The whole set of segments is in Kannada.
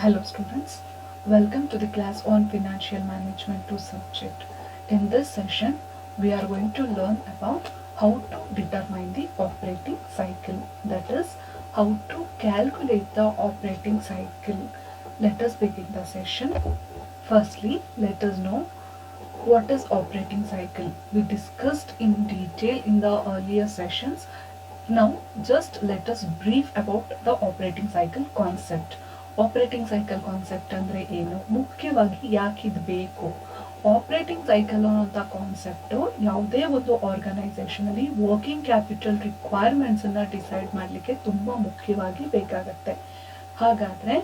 Hello students, welcome to the class on Financial Management 2 subject. In this session, we are going to learn about how to determine the operating cycle. That is, how to calculate the operating cycle. Let us begin the session. Firstly, let us know what is operating cycle. We discussed in detail in the earlier sessions. Now, just let us brief about the operating cycle concept. Operating cycle concept ಅಂದರೆ ಏನು, ಮುಖ್ಯವಾಗಿ ಯಾಕೆ ಇದು ಬೇಕು? ಆಪರೇಟಿಂಗ್ ಸೈಕಲ್ ಅನ್ನೋಂಥ ಕಾನ್ಸೆಪ್ಟು ಯಾವುದೇ ಒಂದು ಆರ್ಗನೈಸೇಷನಲ್ಲಿ ವರ್ಕಿಂಗ್ ಕ್ಯಾಪಿಟಲ್ ರಿಕ್ವೈರ್ಮೆಂಟ್ಸನ್ನು ಡಿಸೈಡ್ ಮಾಡಲಿಕ್ಕೆ ತುಂಬ ಮುಖ್ಯವಾಗಿ ಬೇಕಾಗತ್ತೆ. ಹಾಗಾದರೆ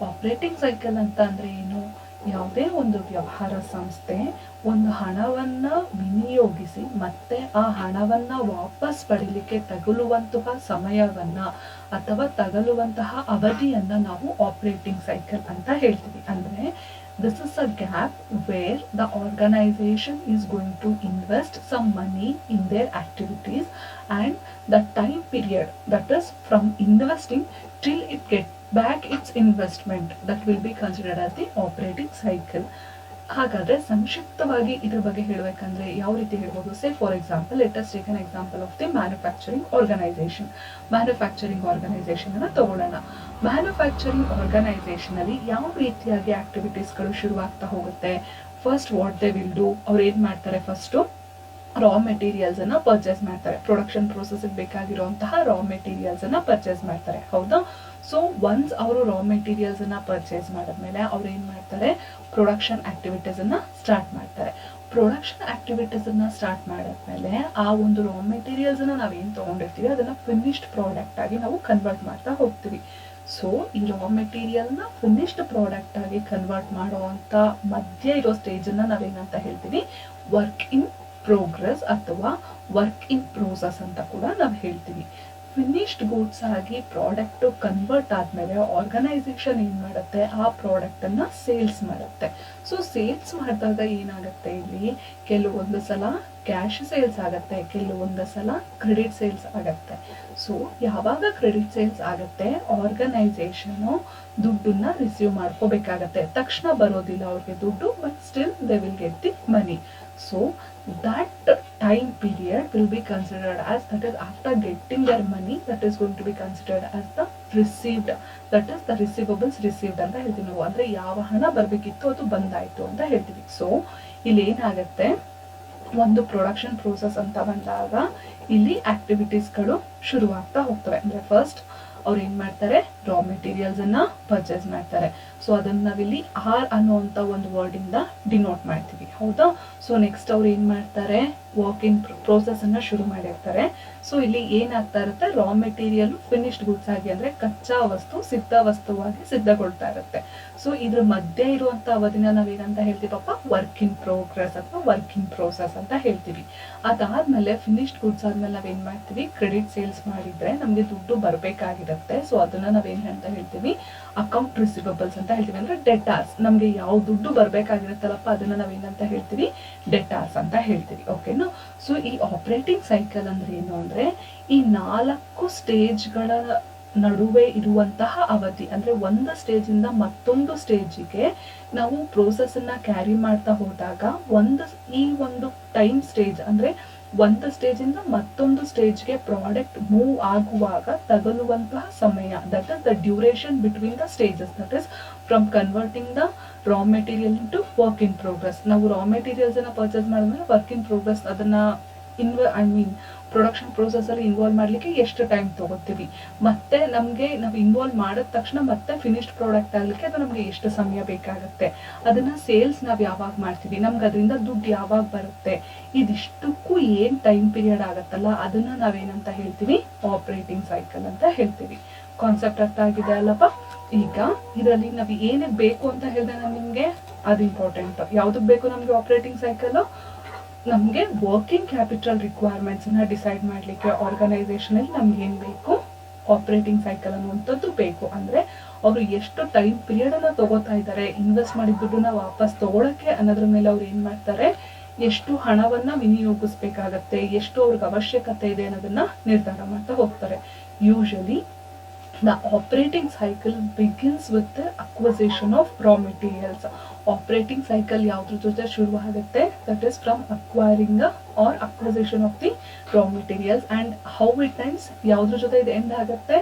ಆಪರೇಟಿಂಗ್ ಸೈಕಲ್ ಅಂತ ಅಂದರೆ ಏನು? ಯಾವುದೇ ಒಂದು ವ್ಯವಹಾರ ಸಂಸ್ಥೆ ಒಂದು ಹಣವನ್ನು ವಿನಿಯೋಗಿಸಿ ಮತ್ತೆ ಆ ಹಣವನ್ನು ವಾಪಸ್ ಪಡಿಲಿಕ್ಕೆ ತಗುಲುವಂತಹ ಸಮಯವನ್ನು ಅಥವಾ ತಗಲುವಂತಹ ಅವಧಿಯನ್ನು ನಾವು ಆಪರೇಟಿಂಗ್ ಸೈಕಲ್ ಅಂತ ಹೇಳ್ತೀವಿ. ಅಂದರೆ this is a gap where the organization is going to invest some money in their activities, and the time period, that is from investing till it gets back its investment, that will be considered as the operating cycle. ಹಾಗಾದ್ರೆ ಸಂಕ್ಷಿಪ್ತವಾಗಿ ಇದ್ರ ಬಗ್ಗೆ ಹೇಳಬೇಕಂದ್ರೆ ಯಾವ ರೀತಿ ಹೇಳ್ಬೋದು? Say for example, let us take an example of the manufacturing organization. Manufacturing organization ಅನ್ನ ತಗೊಳ್ಳೋಣ. ಮ್ಯಾನುಫ್ಯಾಕ್ಚರಿಂಗ್ ಆರ್ಗನೈಸೇಷನ್ ಅಲ್ಲಿ ಯಾವ ರೀತಿಯಾಗಿ ಆಕ್ಟಿವಿಟೀಸ್ಗಳು ಶುರುವಾಗ್ತಾ ಹೋಗುತ್ತೆ? First what they will do, ಅವ್ರು ಏನ್ ಮಾಡ್ತಾರೆ? ಫಸ್ಟ್ ರಾ ಮೆಟೀರಿಯಲ್ಸ್ ಅನ್ನ ಪರ್ಚೇಸ್ ಮಾಡ್ತಾರೆ. ಪ್ರೊಡಕ್ಷನ್ ಪ್ರೋಸೆಸ್ ಬೇಕಾಗಿರುವಂತಹ ರಾ ಮೆಟೀರಿಯಲ್ಸ್ ಅನ್ನ ಪರ್ಚೇಸ್ ಮಾಡ್ತಾರೆ, ಹೌದಾ? ಸೊ ಒನ್ಸ್ ಅವರು ರಾ ಮೆಟೀರಿಯಲ್ಸ್ ಅನ್ನ ಪರ್ಚೇಸ್ ಮಾಡಿದ್ಮೇಲೆ ಅವ್ರು ಏನ್ ಮಾಡ್ತಾರೆ? ಪ್ರೊಡಕ್ಷನ್ ಆಕ್ಟಿವಿಟೀಸ್ ಅನ್ನ ಸ್ಟಾರ್ಟ್ ಮಾಡ್ತಾರೆ. ಪ್ರೊಡಕ್ಷನ್ ಆಕ್ಟಿವಿಟೀಸ್ ಅನ್ನ ಸ್ಟಾರ್ಟ್ ಮಾಡಿದ್ಮೇಲೆ ಆ ಒಂದು ರಾ ಮೆಟೀರಿಯಲ್ಸ್ ಅನ್ನ ನಾವೇನ್ ತಗೊಂಡಿರ್ತೀವಿ ಅದನ್ನ ಫಿನಿಶ್ಡ್ ಪ್ರಾಡಕ್ಟ್ ಆಗಿ ನಾವು ಕನ್ವರ್ಟ್ ಮಾಡ್ತಾ ಹೋಗ್ತೀವಿ. ಸೊ ಈ ರಾ ಮೆಟೀರಿಯಲ್ ನ ಫಿನಿಶ್ಡ್ ಪ್ರಾಡಕ್ಟ್ ಆಗಿ ಕನ್ವರ್ಟ್ ಮಾಡುವಂತ ಮಧ್ಯ ಇರೋ ಸ್ಟೇಜ್ ಅನ್ನ ನಾವೇನಂತ ಹೇಳ್ತೀವಿ? ವರ್ಕ್ ಇನ್ ಪ್ರೋಗ್ರೆಸ್ ಅಥವಾ ವರ್ಕ್ ಇನ್ ಪ್ರೋಸೆಸ್ ಅಂತ ಕೂಡ ನಾವು ಹೇಳ್ತೀವಿ. ಫಿನಿಶ್ಡ್ ಗೂಡ್ಸ್ ಆಗಿ ಪ್ರಾಡಕ್ಟ್ ಕನ್ವರ್ಟ್ ಆದ್ಮೇಲೆ ಆರ್ಗನೈಸೇಷನ್ ಏನ್ ಮಾಡುತ್ತೆ? ಆ ಪ್ರಾಡಕ್ಟ್ ಅನ್ನ ಸೇಲ್ಸ್ ಮಾಡುತ್ತೆ. ಸೊ ಸೇಲ್ಸ್ ಮಾಡಿದಾಗ ಏನಾಗುತ್ತೆ? ಇಲ್ಲಿ ಕೆಲವೊಂದು ಸಲ ಕ್ಯಾಶ್ ಸೇಲ್ಸ್ ಆಗತ್ತೆ, ಕೆಲವೊಂದು ಸಲ ಕ್ರೆಡಿಟ್ ಸೇಲ್ಸ್ ಆಗತ್ತೆ. ಸೊ ಯಾವಾಗ ಕ್ರೆಡಿಟ್ ಸೇಲ್ಸ್ ಆಗತ್ತೆ, ಆರ್ಗನೈಸೇಷನ್ ದುಡ್ಡನ್ನ ರಿಸೀವ್ ಮಾಡ್ಕೋಬೇಕಾಗತ್ತೆ. ತಕ್ಷಣ ಬರೋದಿಲ್ಲ ಅವ್ರಿಗೆ ದುಡ್ಡು, but still they will get the money. So that time period will be considered as, that is after getting their money, that is going to be considered as the received, that is the receivables received ಅಂತ ಹೇಳ್ತೀವಿ ನಾವು. ಅಂದ್ರೆ ಯಾವ ಹಣ ಬರ್ಬೇಕಿತ್ತು ಅದು ಬಂದಾಯ್ತು ಅಂತ ಹೇಳ್ತೀವಿ. ಸೊ ಇಲ್ಲಿ ಏನಾಗತ್ತೆ? ಒಂದು ಪ್ರೊಡಕ್ಷನ್ ಪ್ರೋಸೆಸ್ ಅಂತ ಬಂದಾಗ ಇಲ್ಲಿ ಆಕ್ಟಿವಿಟೀಸ್ಗಳು ಶುರುವಾಗ್ತಾ ಹೋಗ್ತವೆ. ಅಂದ್ರೆ ಫಸ್ಟ್ ಅವ್ರು ಏನ್ ಮಾಡ್ತಾರೆ? ರಾ ಮೆಟೀರಿಯಲ್ಸ್ ಅನ್ನ ಪರ್ಚೇಸ್ ಮಾಡ್ತಾರೆ. ಸೊ ಅದನ್ನ ನಾವಿಲ್ಲಿ ಆರ್ ಅನ್ನುವಂತ ಒಂದು ವರ್ಡ್ ಇಂದ ಡಿನೋಟ್ ಮಾಡ್ತೀವಿ, ಹೌದಾ? ಸೊ ನೆಕ್ಸ್ಟ್ ಅವ್ರು ಏನ್ ಮಾಡ್ತಾರೆ? ವರ್ಕ್ ಇನ್ ಪ್ರೋಸೆಸ್ ಅನ್ನ ಶುರು ಮಾಡಿರ್ತಾರೆ. ಸೊ ಇಲ್ಲಿ ಏನಾಗ್ತಾ ಇರುತ್ತೆ? ರಾ ಮೆಟೀರಿಯಲ್ ಫಿನಿಶ್ಡ್ ಗುಡ್ಸ್ ಆಗಿ, ಅಂದ್ರೆ ಕಚ್ಚಾ ವಸ್ತು ಸಿದ್ಧ ವಸ್ತುವಾಗಿ ಸಿದ್ಧಗೊಳ್ತಾ ಇರುತ್ತೆ. ಸೊ ಇದ್ರ ಮಧ್ಯೆ ಇರುವಂತ ಅವಧಿನ ನಾವೇನಂತ ಹೇಳ್ತೀವಪ್ಪ? ವರ್ಕ್ ಇನ್ ಪ್ರೋಗ್ರೆಸ್ ಅಥವಾ ವರ್ಕ್ ಇನ್ ಪ್ರೋಸೆಸ್ ಅಂತ ಹೇಳ್ತೀವಿ. ಅದಾದ್ಮೇಲೆ ಫಿನಿಶ್ಡ್ ಗುಡ್ಸ್ ಆದ್ಮೇಲೆ ನಾವೇನ್ ಮಾಡ್ತೀವಿ? ಕ್ರೆಡಿಟ್ ಸೇಲ್ಸ್ ಮಾಡಿದ್ರೆ ನಮ್ಗೆ ದುಡ್ಡು ಬರ್ಬೇಕಾಗಿರುತ್ತೆ. ಸೊ ಅದನ್ನ ನಾವೇನ್ ಅಂತ ಹೇಳ್ತೀವಿ? ಅಕೌಂಟ್ ರಿಸಿವಬಲ್ಸ್ ಅಂತ ಹೇಳ್ತೀವಿ. ಅಂದ್ರೆ ಡೆಟಾರ್ಸ್, ನಮ್ಗೆ ಯಾವ ದುಡ್ಡು ಬರ್ಬೇಕಾಗಿರುತ್ತಲ್ಲಪ್ಪ ಅದನ್ನ ನಾವೇನಂತ ಹೇಳ್ತೀವಿ? ಡೆಟಾರ್ಸ್ ಅಂತ ಹೇಳ್ತೀವಿ. ಓಕೆನಾ? ಸೊ ಈ ಆಪರೇಟಿಂಗ್ ಸೈಕಲ್ ಅಂದ್ರೆ ಏನು ಅಂದ್ರೆ ಈ 4 ಸ್ಟೇಜ್ಗಳ ನಡುವೆ ಇರುವಂತಹ ಅವಧಿ. ಅಂದ್ರೆ ಒಂದು ಸ್ಟೇಜ್ ಇಂದ ಮತ್ತೊಂದು ಸ್ಟೇಜಿಗೆ ನಾವು ಪ್ರೋಸೆಸ್ ಅನ್ನ ಕ್ಯಾರಿ ಮಾಡ್ತಾ ಹೋದಾಗ ಈ ಒಂದು ಟೈಮ್ ಸ್ಟೇಜ್, ಅಂದ್ರೆ ಒಂದು ಸ್ಟೇಜ್ ಇಂದ ಮತ್ತೊಂದು ಸ್ಟೇಜ್ಗೆ ಪ್ರಾಡಕ್ಟ್ ಮೂವ್ ಆಗುವಾಗ ತಗಲುವಂತಹ ಸಮಯ, that is the duration between the stages, that is from converting the raw material into work in progress. ನಾವು ರಾ ಮೆಟೀರಿಯಲ್ಸ್ ಅನ್ನ ಪರ್ಚೇಸ್ ಮಾಡಿದ್ಮೇಲೆ ವರ್ಕ್ ಇನ್ ಪ್ರೋಗ್ರೆಸ್ ಅದನ್ನ ಪ್ರೊಡಕ್ಷನ್ ಪ್ರೋಸೆಸ್ ಅಲ್ಲಿ ಇನ್ವಾಲ್ವ್ ಮಾಡ್ಲಿಕ್ಕೆ ಎಷ್ಟು ಟೈಮ್ ತಗೋತೀವಿ, ಮತ್ತೆ ನಮ್ಗೆ ನಾವು ಇನ್ವಾಲ್ವ್ ಮಾಡಿದ ತಕ್ಷಣ ಮತ್ತೆ ಫಿನಿಶ್ಡ್ ಪ್ರಾಡಕ್ಟ್ ಆಗ್ಲಿಕ್ಕೆ ಅದು ನಮ್ಗೆ ಎಷ್ಟು ಸಮಯ ಬೇಕಾಗುತ್ತೆ, ಅದನ್ನ ಸೇಲ್ಸ್ ನಾವ್ ಯಾವಾಗ ಮಾಡ್ತೀವಿ, ನಮ್ಗೆ ಅದರಿಂದ ದುಡ್ಡು ಯಾವಾಗ ಬರುತ್ತೆ, ಇದಿಷ್ಟಕ್ಕೂ ಏನ್ ಟೈಮ್ ಪೀರಿಯಡ್ ಆಗತ್ತಲ್ಲ ಅದನ್ನ ನಾವೇನಂತ ಹೇಳ್ತೀವಿ? ಆಪರೇಟಿಂಗ್ ಸೈಕಲ್ ಅಂತ ಹೇಳ್ತೀವಿ. ಕಾನ್ಸೆಪ್ಟ್ ಅರ್ಥ ಆಗಿದೆ ಅಲ್ಲಪ್ಪ? ಈಗ ಇದರಲ್ಲಿ ನಾವ್ ಏನಕ್ಕೆ ಬೇಕು ಅಂತ ಹೇಳಿದೆ ನಾನು ನಿಮ್ಗೆ, ಅದು ಇಂಪಾರ್ಟೆಂಟ್. ಯಾವ್ದಕ್ ಬೇಕು ನಮ್ಗೆ ಆಪರೇಟಿಂಗ್ ಸೈಕಲ್? ನಮ್ಗೆ ವರ್ಕಿಂಗ್ ಕ್ಯಾಪಿಟಲ್ ರಿಕ್ವೈರ್ಮೆಂಟ್ಸ್ ನ ಡಿಸೈಡ್ ಮಾಡ್ಲಿಕ್ಕೆ ಆರ್ಗನೈಸೇಷನ್ ಅಲ್ಲಿ ನಮ್ಗೆ ಏನ್ ಬೇಕು? ಆಪರೇಟಿಂಗ್ ಸೈಕಲ್ ಅನ್ನುವಂಥದ್ದು ಬೇಕು. ಅಂದ್ರೆ ಅವರು ಎಷ್ಟು ಟೈಮ್ ಪೀರಿಯಡ್ ಅನ್ನ ತಗೋತಾ ಇದ್ದಾರೆ ಇನ್ವೆಸ್ಟ್ ಮಾಡಿದ ದುಡ್ಡನ್ನ ವಾಪಸ್ ತಗೊಳಕ್ಕೆ ಅನ್ನೋದ್ರ ಮೇಲೆ ಅವ್ರು ಏನ್ ಮಾಡ್ತಾರೆ? ಎಷ್ಟು ಹಣವನ್ನ ವಿನಿಯೋಗಿಸ್ಬೇಕಾಗತ್ತೆ, ಎಷ್ಟು ಅವ್ರಿಗೆ ಅವಶ್ಯಕತೆ ಇದೆ ಅನ್ನೋದನ್ನ ನಿರ್ಧಾರ ಮಾಡ್ತಾ ಹೋಗ್ತಾರೆ. Usually The operating cycle begins with the acquisition of raw materials. Operating cycle ಯಾವ್ದ್ರ ಜೊತೆ ಶುರು ಆಗುತ್ತೆ? That is from acquiring the or acquisition of the raw materials. And how it ends? ಯಾವ್ದ್ರ ಜೊತೆ ಇದು end ಆಗುತ್ತೆ?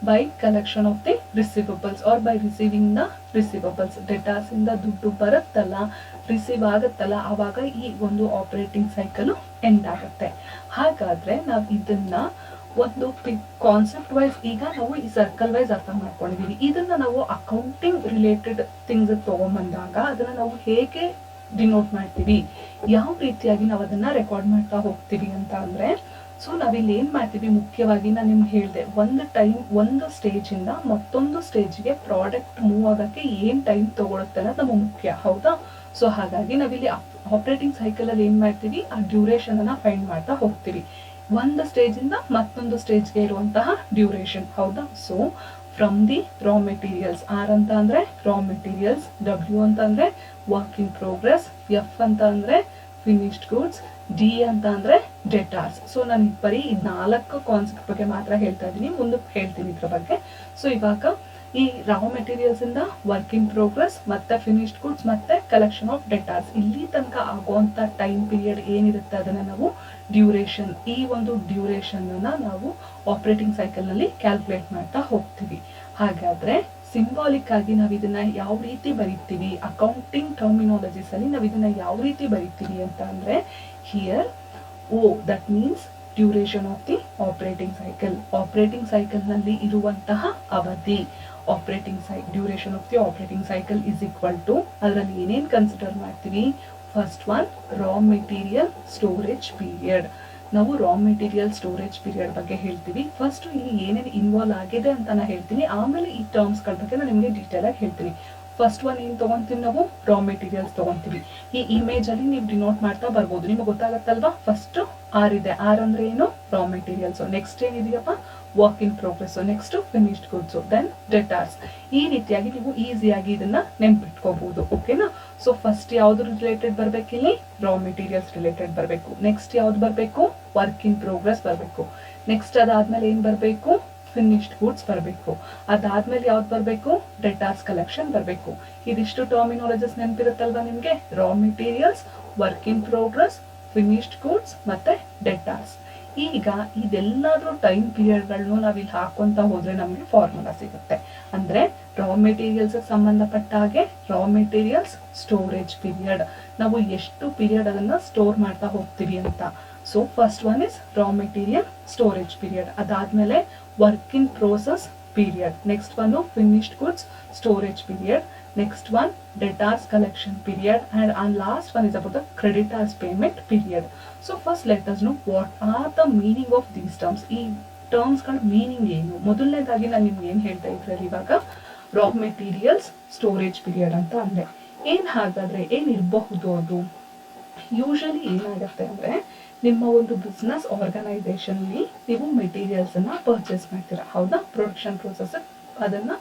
By collection of the receivables or by receiving the receivables. Debtors ಇಂದ ದುಡ್ಡು ಬರುತ್ತಲ್ಲ, ರಿಸೀವ್ ಆಗುತ್ತಲ್ಲ, ಆವಾಗ ಈ ಒಂದು ಆಪರೇಟಿಂಗ್ ಸೈಕಲ್ ಎಂಡ್ ಆಗುತ್ತೆ. ಹಾಗಾದ್ರೆ ನಾವು ಇದನ್ನ ಒಂದು ಕಾನ್ಸೆಪ್ಟ್ ವೈಸ್ ಈಗ ನಾವು ಈ ಸರ್ಕಲ್ ವೈಸ್ ಅರ್ಥ ಮಾಡ್ಕೊಂಡಿದೀವಿ. ಇದನ್ನ ನಾವು ಅಕೌಂಟಿಂಗ್ ರಿಲೇಟೆಡ್ ಥಿಂಗ್ಸ್ ತಗೊಂಡ್ಬಂದಾಗ ಅದನ್ನ ನಾವು ಹೇಗೆ ಡಿನೋಟ್ ಮಾಡ್ತೀವಿ, ಯಾವ ರೀತಿಯಾಗಿ ನಾವು ಅದನ್ನ ರೆಕಾರ್ಡ್ ಮಾಡ್ತಾ ಹೋಗ್ತೀವಿ ಅಂತ ಅಂದ್ರೆ, ಸೊ ನಾವಿಲ್ಲಿ ಏನ್ ಮಾಡ್ತೀವಿ ಮುಖ್ಯವಾಗಿ ನಾನು ನಿಮ್ಗೆ ಹೇಳಿದೆ, ಒಂದು ಸ್ಟೇಜ್ ಇಂದ ಮತ್ತೊಂದು ಸ್ಟೇಜ್ಗೆ ಪ್ರಾಡಕ್ಟ್ ಮೂವ್ ಆಗಕ್ಕೆ ಏನ್ ಟೈಮ್ ತಗೊಳುತ್ತೆ ಅನ್ನೋದು ನಮಗೆ ಮುಖ್ಯ, ಹೌದಾ? ಸೊ ಹಾಗಾಗಿ ನಾವಿಲ್ಲಿ ಆಪರೇಟಿಂಗ್ ಸೈಕಲ್ ಅಲ್ಲಿ ಏನ್ ಮಾಡ್ತೀವಿ, ಆ ಡ್ಯೂರೇಷನ್ ಅನ್ನ ಫೈಂಡ್ ಮಾಡ್ತಾ ಹೋಗ್ತೀವಿ. ಒಂದು ಸ್ಟೇಜ್ ಇಂದ ಮತ್ತೊಂದು ಸ್ಟೇಜ್ಗೆ ಇರುವಂತಹ ಡ್ಯೂರೇಷನ್, ಹೌದಾ? So from the raw materials, or ಅಂತ ಅಂದ್ರೆ ರಾ ಮೆಟೀರಿಯಲ್ಸ್, ಡಬ್ಲ್ಯೂ ಅಂತ ಅಂದ್ರೆ ವರ್ಕ್ ಇನ್ ಪ್ರೋಗ್ರೆಸ್, ಎಫ್ ಅಂತ ಅಂದ್ರೆ ಫಿನಿಶ್ಡ್ ಗೂಡ್ಸ್, ಡಿ ಅಂತ ಅಂದ್ರೆ ಡೆಟಾರ್ಸ್. ಸೊ ನಾನು ಬರೀ ಈ 4 ಕಾನ್ಸೆಪ್ಟ್ ಬಗ್ಗೆ ಮಾತ್ರ ಹೇಳ್ತಾ ಇದ್ದೀನಿ, ಮುಂದಕ್ಕೆ ಹೇಳ್ತೀನಿ ಇದ್ರ ಬಗ್ಗೆ. ಸೊ ಇವಾಗ ಈ ರಾ ಮೆಟೀರಿಯಲ್ಸ್ ಇಂದ ವರ್ಕ್ ಇನ್ ಪ್ರೋಗ್ರೆಸ್ ಮತ್ತೆ ಫಿನಿಶ್ಡ್ ಗೂಡ್ಸ್ ಮತ್ತೆ ಕಲೆಕ್ಷನ್ ಆಫ್ ಡೆಟಾರ್ಸ್, ಇಲ್ಲಿ ತನಕ ಆಗುವಂತ ಟೈಮ್ ಪೀರಿಯಡ್ ಏನಿರುತ್ತೆ ಅದನ್ನ ನಾವು ಡ್ಯೂರೇಷನ್, ಈ ಒಂದು ಡ್ಯೂರೇಷನ್ ಅನ್ನ ನಾವು ಆಪರೇಟಿಂಗ್ ಸೈಕಲ್ ನಲ್ಲಿ ಕ್ಯಾಲ್ಕುಲೇಟ್ ಮಾಡ್ತಾ ಹೋಗ್ತೀವಿ. ಹಾಗಾದ್ರೆ ಸಿಂಬಾಲಿಕ್ ಆಗಿ ನಾವು ಇದನ್ನ ಯಾವ ರೀತಿ ಬರೀತೀವಿ, ಅಕೌಂಟಿಂಗ್ ಟರ್ಮಿನಾಲಜೀಸ್ ಅಲ್ಲಿ ನಾವು ಇದನ್ನ ಯಾವ ರೀತಿ ಬರೀತೀವಿ ಅಂತ ಅಂದ್ರೆ, here oh that means duration of the operating cycle. Operating cycle ನಲ್ಲಿ ಇರುವಂತಹ ಅವಧಿ, duration of the operating cycle is equal to, ಅದರಲ್ಲಿ ಏನೇನ್ ಕನ್ಸಿಡರ್ ಮಾಡ್ತೀವಿ, first one raw material storage period. ನಾವು ರಾ ಮೆಟೀರಿಯಲ್ ಸ್ಟೋರೇಜ್ ಪೀರಿಯಡ್ ಬಗ್ಗೆ ಹೇಳ್ತೀವಿ. ಫಸ್ಟ್ ಇಲ್ಲಿ ಏನೇನು ಇನ್ವಾಲ್ವ್ ಆಗಿದೆ ಅಂತ ನಾನು ಹೇಳ್ತೀನಿ, ಆಮೇಲೆ ಈ ಟರ್ಮ್ಸ್ ಗಳ ಬಗ್ಗೆ ನಾನು ನಿಮಗೆ ಡೀಟೇಲ್ ಆಗಿ ಹೇಳ್ತೀನಿ. ಫಸ್ಟ್ ಒನ್ ಏನ್ ತಗೊಂತೀವಿ, ನಾವು ರಾ ಮೆಟೀರಿಯಲ್ಸ್ ತಗೊಂತೀವಿ. ಈ ಇಮೇಜ್ ಅಲ್ಲಿ ನೀವು ಡಿನೋಟ್ ಮಾಡ್ತಾ ಬರ್ಬೋದು, ನಿಮಗೆ ಗೊತ್ತಾಗತ್ತಲ್ವಾ. ಫಸ್ಟ್ ಆರ್ ಇದೆ, ಆರ್ ಅಂದ್ರೆ ಏನು, ರಾ ಮೆಟೀರಿಯಲ್ಸ್. ನೆಕ್ಸ್ಟ್ ಏನಿದೆಯಪ್ಪ, work in progress, next finished goods, then debtors. ಈ ರೀತಿಯಾಗಿ ನೀವು ಈಸಿಯಾಗಿ ಇದನ್ನ ನೆನ್ಪಿಟ್ಕೋಬಹುದು, ಓಕೆನಾ? ಸೊ ಫಸ್ಟ್ ಯಾವ್ದು ರಿಲೇಟೆಡ್ ಬರ್ಬೇಕು, ಇಲ್ಲಿ ರಾ ಮೆಟೀರಿಯಲ್ಸ್ ರಿಲೇಟೆಡ್ ಬರಬೇಕು. ನೆಕ್ಸ್ಟ್ ಯಾವ್ದು ಬರಬೇಕು, ವರ್ಕ್ ಇನ್ ಪ್ರೋಗ್ರೆಸ್ ಬರಬೇಕು. ನೆಕ್ಸ್ಟ್ ಅದಾದ್ಮೇಲೆ ಏನ್ ಬರಬೇಕು, ಫಿನಿಶ್ಡ್ ಗೂಡ್ಸ್ ಬರಬೇಕು. ಅದಾದ್ಮೇಲೆ ಯಾವ್ದು ಬರಬೇಕು, ಡೆಟಾರ್ಸ್ ಕಲೆಕ್ಷನ್ ಬರಬೇಕು. ಇದಿಷ್ಟು ಟರ್ಮಿನಾಲಜೀಸ್ ನೆನಪಿರುತ್ತಲ್ವಾ ನಿಮ್ಗೆ, raw materials, work in progress, finished goods ಮತ್ತೆ ಡೆಟಾರ್ಸ್. ಈಗ ಇದೆಲ್ಲಾದ್ರೂ ಟೈಮ್ ಪೀರಿಯಡ್ ಗಳನ್ನು ನಾವ್ ಇಲ್ಲಿ ಹಾಕೊಂತ ಹೋದ್ರೆ ನಮ್ಗೆ ಫಾರ್ಮುಲಾ ಸಿಗುತ್ತೆ. ಅಂದ್ರೆ ರಾ ಮೆಟೀರಿಯಲ್ಸ್ ಸಂಬಂಧಪಟ್ಟ ಹಾಗೆ ರಾ ಮೆಟೀರಿಯಲ್ಸ್ ಸ್ಟೋರೇಜ್ ಪೀರಿಯಡ್, ನಾವು ಎಷ್ಟು ಪೀರಿಯಡ್ ಅದನ್ನ ಸ್ಟೋರ್ ಮಾಡ್ತಾ ಹೋಗ್ತೀವಿ ಅಂತ. So first one is raw material storage period. ಅದಾದ್ಮೇಲೆ work in process period. Next one finished goods storage period. Next one debtors collection period, and last one is about the creditors payment period. So first let us know what are the meaning of these terms. ಈ ಟರ್ಮ್ಸ್ ಗಳ ಮೀನಿಂಗ್ ಏನು? ಮೊದಲನೇದಾಗಿ ನಾನು ನಿಮ್ಗೆ ಏನ್ ಹೇಳ್ತಾ ಇದ್ರಲ್ಲಿ ಇವಾಗ ರಾ ಮೆಟೀರಿಯಲ್ಸ್ ಸ್ಟೋರೇಜ್ ಪೀರಿಯಡ್ ಅಂತ ಅಂದ್ರೆ ಏನ್, ಹಾಗಾದ್ರೆ ಏನಿರಬಹುದು ಅದು? ಯೂಶಲಿ ಏನಾಗುತ್ತೆ ಅಂದ್ರೆ, ನಿಮ್ಮ ಒಂದು ಬಿಸ್ನೆಸ್ ಆರ್ಗನೈಸೇಷನ್ ಅಲ್ಲಿ ನೀವು ಮೆಟೀರಿಯಲ್ಸ್ ಅನ್ನ ಪರ್ಚೇಸ್ ಮಾಡ್ತೀರಾ, ಹೌದಾ? ಪ್ರೊಡಕ್ಷನ್ ಪ್ರೋಸೆಸ್ ಅದನ್ನ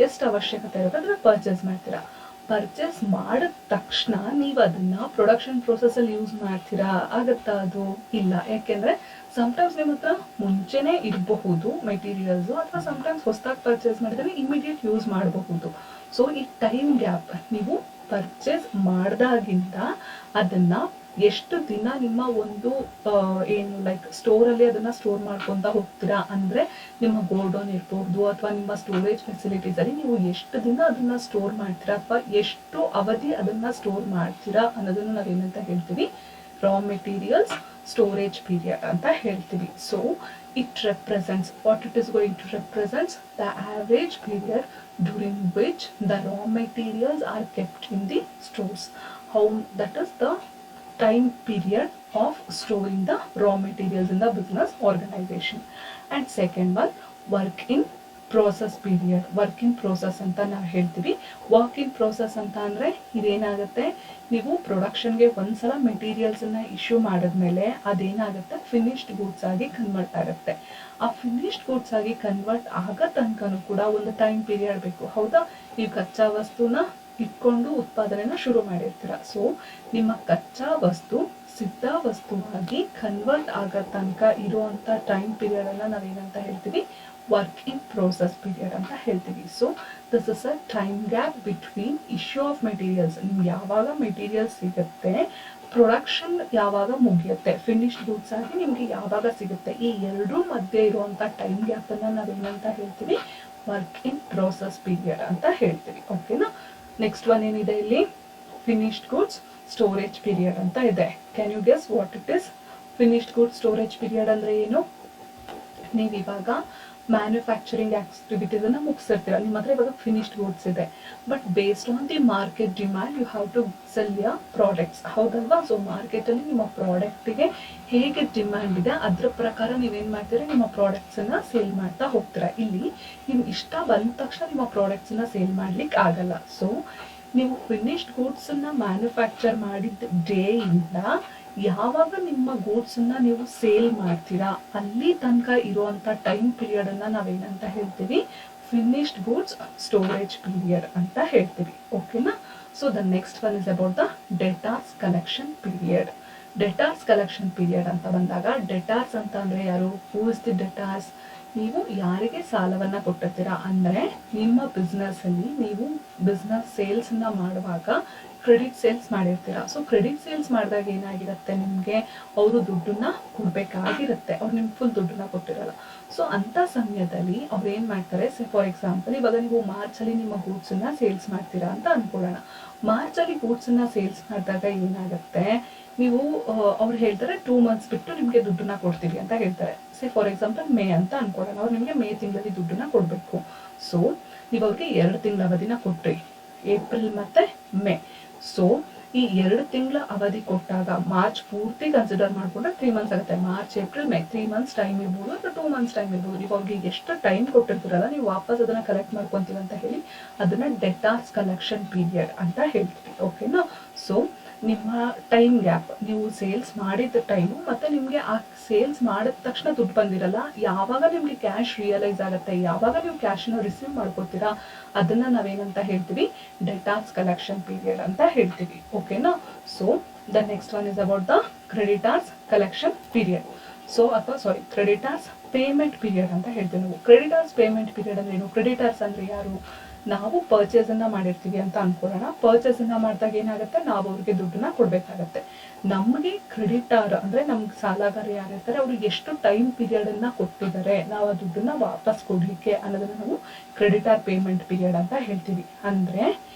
ಎಷ್ಟು ಅವಶ್ಯಕತೆ ಇರುತ್ತೆ ಅದನ್ನ ಪರ್ಚೇಸ್ ಮಾಡ್ತೀರಾ. ಪರ್ಚೇಸ್ ಮಾಡಿದ ತಕ್ಷಣ ನೀವು ಅದನ್ನ ಪ್ರೊಡಕ್ಷನ್ ಪ್ರೋಸೆಸ್ ಅಲ್ಲಿ ಯೂಸ್ ಮಾಡ್ತೀರಾ? ಆಗತ್ತಾ ಅದು? ಇಲ್ಲ. ಯಾಕೆಂದ್ರೆ ಸಮಟೈಮ್ಸ್ ನಿಮ್ಮ ಹತ್ರ ಮುಂಚೆನೆ ಇರಬಹುದು ಮೆಟೀರಿಯಲ್ಸ್, ಅಥವಾ ಸಮಟೈಮ್ಸ್ ಹೊಸದಾಗಿ ಪರ್ಚೇಸ್ ಮಾಡಿದ್ರೆ ಇಮಿಡಿಯೇಟ್ ಯೂಸ್ ಮಾಡಬಹುದು. ಸೊ ಈ ಟೈಮ್ ಗ್ಯಾಪ್, ನೀವು ಪರ್ಚೇಸ್ ಮಾಡ್ದಾಗಿಂದ ಅದನ್ನ ಎಷ್ಟು ದಿನ ನಿಮ್ಮ ಒಂದು ಏನು ಲೈಕ್ ಸ್ಟೋರ್ ಅಲ್ಲಿ ಅದನ್ನ ಸ್ಟೋರ್ ಮಾಡ್ಕೊಂತ ಹೋಗ್ತೀರಾ ಅಂದ್ರೆ, ನಿಮ್ಮ ಗೋಡೌನ್ ಇರಬಹುದು ಅಥವಾ ನಿಮ್ಮ ಸ್ಟೋರೇಜ್ ಫೆಸಿಲಿಟೀಸ್ ಅಲ್ಲಿ ನೀವು ಎಷ್ಟು ದಿನ ಅದನ್ನ ಸ್ಟೋರ್ ಮಾಡ್ತೀರಾ ಅಥವಾ ಎಷ್ಟು ಅವಧಿ ಅದನ್ನ ಸ್ಟೋರ್ ಮಾಡ್ತೀರಾ ಅನ್ನೋದನ್ನ ನಾವೇನಂತ ಹೇಳ್ತೀವಿ, ರಾ ಮೆಟೀರಿಯಲ್ಸ್ ಸ್ಟೋರೇಜ್ ಪೀರಿಯಡ್ ಅಂತ ಹೇಳ್ತೀವಿ. So it represents, what it is going to represents the average period during which the raw materials are kept in the stores. How that is the time period of storing the raw materials in the business organization. And second one, work in process period. work in process ಅಂತ ನಾವು ಹೇಳ್ತೀವಿ. work in process ಅಂತ ಅಂದ್ರೆ ಇದೇನಾಗುತ್ತೆ, ನೀವು ಪ್ರೊಡಕ್ಷನ್ಗೆ ಒಂದ್ಸಲ ಮೆಟೀರಿಯಲ್ಸ್ ಅನ್ನ ಇಶ್ಯೂ ಮಾಡಿದ್ಮೇಲೆ ಅದೇನಾಗುತ್ತೆ, ಫಿನಿಶ್ಡ್ ಗೂಡ್ಸ್ ಆಗಿ ಕನ್ವರ್ಟ್ ಆಗುತ್ತೆ. ಆ ಫಿನಿಶ್ಡ್ ಗೂಡ್ಸ್ ಆಗಿ ಕನ್ವರ್ಟ್ ಆಗೋ ತನಕನೂ ಕೂಡ ಒಂದು ಟೈಮ್ ಪೀರಿಯಡ್ ಬೇಕು, ಹೌದಾ? ನೀವು ಕಚ್ಚಾ ವಸ್ತುನ ಇಟ್ಕೊಂಡು ಉತ್ಪಾದನೆನ ಶುರು ಮಾಡಿರ್ತೀರ. ಸೊ ನಿಮ್ಮ ಕಚ್ಚಾ ವಸ್ತು ಸಿದ್ಧ ವಸ್ತುವಾಗಿ ಕನ್ವರ್ಟ್ ಆಗೋ ತನಕ ಇರುವಂತ ಟೈಮ್ ಪೀರಿಯಡ್ ಅನ್ನ ನಾವೇನಂತ ಹೇಳ್ತೀವಿ, ವರ್ಕ್ ಇನ್ ಪ್ರೋಸೆಸ್ ಪೀರಿಯಡ್ ಅಂತ ಹೇಳ್ತೀವಿ. So this is a time gap between issue of materials, ನಿಮ್ಗೆ ಯಾವಾಗ ಮೆಟೀರಿಯಲ್ಸ್ ಸಿಗುತ್ತೆ, ಪ್ರೊಡಕ್ಷನ್ ಯಾವಾಗ ಮುಗಿಯುತ್ತೆ, ಫಿನಿಶ್ಡ್ ಗೂಡ್ಸ್ ಆಗಿ ನಿಮಗೆ ಯಾವಾಗ ಸಿಗುತ್ತೆ, ಈ ಎರಡೂ ಮಧ್ಯೆ ಇರುವಂಥ ಟೈಮ್ ಗ್ಯಾಪನ್ನು ನಾವೇನಂತ ಹೇಳ್ತೀವಿ, ವರ್ಕ್ ಇನ್ ಪ್ರೋಸೆಸ್ ಪೀರಿಯಡ್ ಅಂತ ಹೇಳ್ತೀವಿ. ಓಕೆನಾ. ನೆಕ್ಸ್ಟ್ ಒನ್ ಏನಿದೆ ಇಲ್ಲಿ, ಫಿನಿಶ್ಡ್ ಗೂಡ್ಸ್ ಸ್ಟೋರೇಜ್ ಪೀರಿಯಡ್ ಅಂತ ಇದೆ. Can you guess what it is? Finished goods storage period ಅಂದರೆ ಏನು? ನೀವು ಇವಾಗ ಮ್ಯಾನುಫ್ಯಾಕ್ಚರಿಂಗ್ ಆಕ್ಟಿವಿಟೀಸ್ ಅನ್ನ ಮುಗಿಸಿರ್ತೀರ, ನಿಮ್ಮ ಹತ್ರ ಇವಾಗ ಫಿನಿಶ್ಡ್ ಗೂಡ್ಸ್ ಇದೆ, but based on the market demand you have to sell your products, ಹೌದಲ್ವಾ? ಸೊ ಮಾರ್ಕೆಟಲ್ಲಿ ನಿಮ್ಮ ಪ್ರಾಡಕ್ಟಿಗೆ ಹೇಗೆ ಡಿಮ್ಯಾಂಡ್ ಇದೆ ಅದ್ರ ಪ್ರಕಾರ ನೀವೇನು ಮಾಡ್ತೀರಾ, ನಿಮ್ಮ ಪ್ರಾಡಕ್ಟ್ಸನ್ನು ಸೇಲ್ ಮಾಡ್ತಾ ಹೋಗ್ತೀರಾ. ಇಲ್ಲಿ ನಿಮ್ಗೆ ಇಷ್ಟ ಬಂದ ತಕ್ಷಣ ನಿಮ್ಮ ಪ್ರಾಡಕ್ಟ್ಸನ್ನು ಸೇಲ್ ಮಾಡ್ಲಿಕ್ಕೆ ಆಗಲ್ಲ. ಸೊ ನೀವು ಫಿನಿಶ್ಡ್ ಗೂಡ್ಸನ್ನು ಮ್ಯಾನುಫ್ಯಾಕ್ಚರ್ ಮಾಡಿದ ಡೇಯಿಂದ ಯಾವಾಗ ನಿಮ್ಮ ಗೂಡ್ಸನ್ನು ನೀವು ಸೇಲ್ ಮಾಡ್ತೀರಾ ಅಲ್ಲಿ ತನಕ ಇರುವಂಥ ಟೈಮ್ ಪೀರಿಯಡನ್ನು ನಾವೇನಂತ ಹೇಳ್ತೀವಿ, ಫಿನಿಶ್ಡ್ ಗೂಡ್ಸ್ ಸ್ಟೋರೇಜ್ ಪೀರಿಯಡ್ ಅಂತ ಹೇಳ್ತೀವಿ. ಓಕೆನಾ. So the next one is about the debtors collection period. Debtors collection period ಅಂತ ಬಂದಾಗ, ಡೆಟಾರ್ಸ್ ಅಂತ ಅಂದರೆ ಯಾರು? Who is the debtors? ನೀವು ಯಾರಿಗೆ ಸಾಲವನ್ನು ಕೊಟ್ಟಿರ್ತೀರಾ ಅಂದರೆ ನಿಮ್ಮ ಬಿಸ್ನೆಸ್ಸಲ್ಲಿ ನೀವು ಬಿಸ್ನೆಸ್ ಸೇಲ್ಸನ್ನ ಮಾಡುವಾಗ ಕ್ರೆಡಿಟ್ ಸೇಲ್ಸ್ ಮಾಡಿರ್ತೀರಾ. ಸೊ ಕ್ರೆಡಿಟ್ ಸೇಲ್ಸ್ ಮಾಡಿದಾಗ ಏನಾಗಿರುತ್ತೆ, ನಿಮಗೆ ಅವರು ದುಡ್ಡನ್ನ ಕೊಡಬೇಕಾಗಿರುತ್ತೆ, ಅವ್ರು ನಿಮ್ಗೆ ಫುಲ್ ದುಡ್ಡನ್ನ ಕೊಟ್ಟಿರಲ್ಲ. ಸೊ ಅಂಥ ಸಮಯದಲ್ಲಿ ಅವ್ರು ಏನು ಮಾಡ್ತಾರೆ, ಫಾರ್ ಎಕ್ಸಾಂಪಲ್ ಇವಾಗ ನೀವು ಮಾರ್ಚಲ್ಲಿ ನಿಮ್ಮ ಗೂಡ್ಸನ್ನ ಸೇಲ್ಸ್ ಮಾಡ್ತೀರಾ ಅಂತ ಅಂದ್ಕೊಳ್ಳೋಣ. ಮಾರ್ಚಲ್ಲಿ ಗೂಡ್ಸನ್ನ ಸೇಲ್ಸ್ ಮಾಡಿದಾಗ ಏನಾಗುತ್ತೆ, ನೀವು ಅವ್ರು ಹೇಳ್ತಾರೆ 2 months ಬಿಟ್ಟು ನಿಮಗೆ ದುಡ್ಡನ್ನ ಕೊಡ್ತೀವಿ ಅಂತ ಹೇಳ್ತಾರೆ. ಫಾರ್ ಎಕ್ಸಾಂಪಲ್ ಮೇ ಅಂತ ಅನ್ಕೊಳ್ಳೋಣ, ಅವ್ರು ನಿಮಗೆ ಮೇ ತಿಂಗಳಲ್ಲಿ ದುಡ್ಡನ್ನ ಕೊಡಬೇಕು. ಸೊ ನೀವು ಅವ್ರಿಗೆ 2 ತಿಂಗಳ ಅವಧಿನ ಕೊಟ್ರಿ, ಏಪ್ರಿಲ್ ಮತ್ತು ಮೇ. ಸೊ ಈ 2 ತಿಂಗಳ ಅವಧಿ ಕೊಟ್ಟಾಗ ಮಾರ್ಚ್ ಪೂರ್ತಿ ಕನ್ಸಿಡರ್ ಮಾಡಿಕೊಂಡ್ರೆ 3 months ಆಗುತ್ತೆ. March April May 3 months time ಇರ್ಬೋದು ಅಥವಾ 2 months ಟೈಮ್ ಇರ್ಬೋದು. ನೀವು ಅವ್ರಿಗೆ ಎಷ್ಟು ಟೈಮ್ ಕೊಟ್ಟಿರ್ತೀರಲ್ಲ, ನೀವು ವಾಪಸ್ ಅದನ್ನು ಕಲೆಕ್ಟ್ ಮಾಡ್ಕೊತೀವಿ ಅಂತ ಹೇಳಿ ಅದನ್ನು ಡೆಟಾರ್ಸ್ ಕಲೆಕ್ಷನ್ ಪೀರಿಯಡ್ ಅಂತ ಹೇಳ್ತೀವಿ. ಓಕೆನಾ. ಸೊ ನಿಮ್ಮ ಟೈಮ್ ಗ್ಯಾಪ್, ನೀವು ಸೇಲ್ಸ್ ಮಾಡಿದ ಟೈಮು ಮತ್ತು ನಿಮಗೆ ಆ ಸೇಲ್ಸ್ ಮಾಡಿದ ತಕ್ಷಣ ದುಡ್ಡು ಬಂದಿರಲ್ಲ, ಯಾವಾಗ ನಿಮಗೆ ಕ್ಯಾಶ್ ರಿಯಲೈಸ್ ಆಗುತ್ತೆ, ಯಾವಾಗ ನೀವು ಕ್ಯಾಶನ್ನು ರಿಸೀವ್ ಮಾಡ್ಕೋತೀರಾ ಅದನ್ನು ನಾವೇನಂತ ಹೇಳ್ತೀವಿ, ಡೆಟಾರ್ಸ್ ಕಲೆಕ್ಷನ್ ಪೀರಿಯಡ್ ಅಂತ ಹೇಳ್ತೀವಿ. ಓಕೆನಾ. So the next one is about the creditors collection period. So ಅಥವಾ ಕ್ರೆಡಿಟಾರ್ಸ್ ಪೇಮೆಂಟ್ ಪೀರಿಯಡ್ ಅಂತ ಹೇಳ್ತೀವಿ ನಾವು. ಕ್ರೆಡಿಟಾರ್ಸ್ ಪೇಮೆಂಟ್ ಪೀರಿಯಡ್ ಅಂದ್ರೆ ಏನು? ಕ್ರೆಡಿಟಾರ್ಸ್ ಅಂದರೆ ಯಾರು? ನಾವು ಪರ್ಚೇಸನ್ನು ಮಾಡಿರ್ತೀವಿ ಅಂತ ಅನ್ಕೊಳ್ಳೋಣ. ಪರ್ಚೇಸನ್ನು ಮಾಡಿದಾಗ ಏನಾಗುತ್ತೆ, ನಾವು ಅವ್ರಿಗೆ ದುಡ್ಡನ್ನ ಕೊಡಬೇಕಾಗತ್ತೆ. ನಮಗೆ ಕ್ರೆಡಿಟಾರ್ ಅಂದರೆ ನಮ್ಗೆ ಸಾಲಗಾರ ಯಾರಿರ್ತಾರೆ ಅವ್ರಿಗೆ ಎಷ್ಟು ಟೈಮ್ ಪೀರಿಯಡನ್ನು ಕೊಟ್ಟಿದ್ದಾರೆ ನಾವು ಆ ದುಡ್ಡನ್ನ ವಾಪಸ್ ಕೊಡಲಿಕ್ಕೆ ಅನ್ನೋದನ್ನು ನಾವು ಕ್ರೆಡಿಟಾರ್ ಪೇಮೆಂಟ್ ಪೀರಿಯಡ್ ಅಂತ ಹೇಳ್ತೀವಿ. ಅಂದರೆ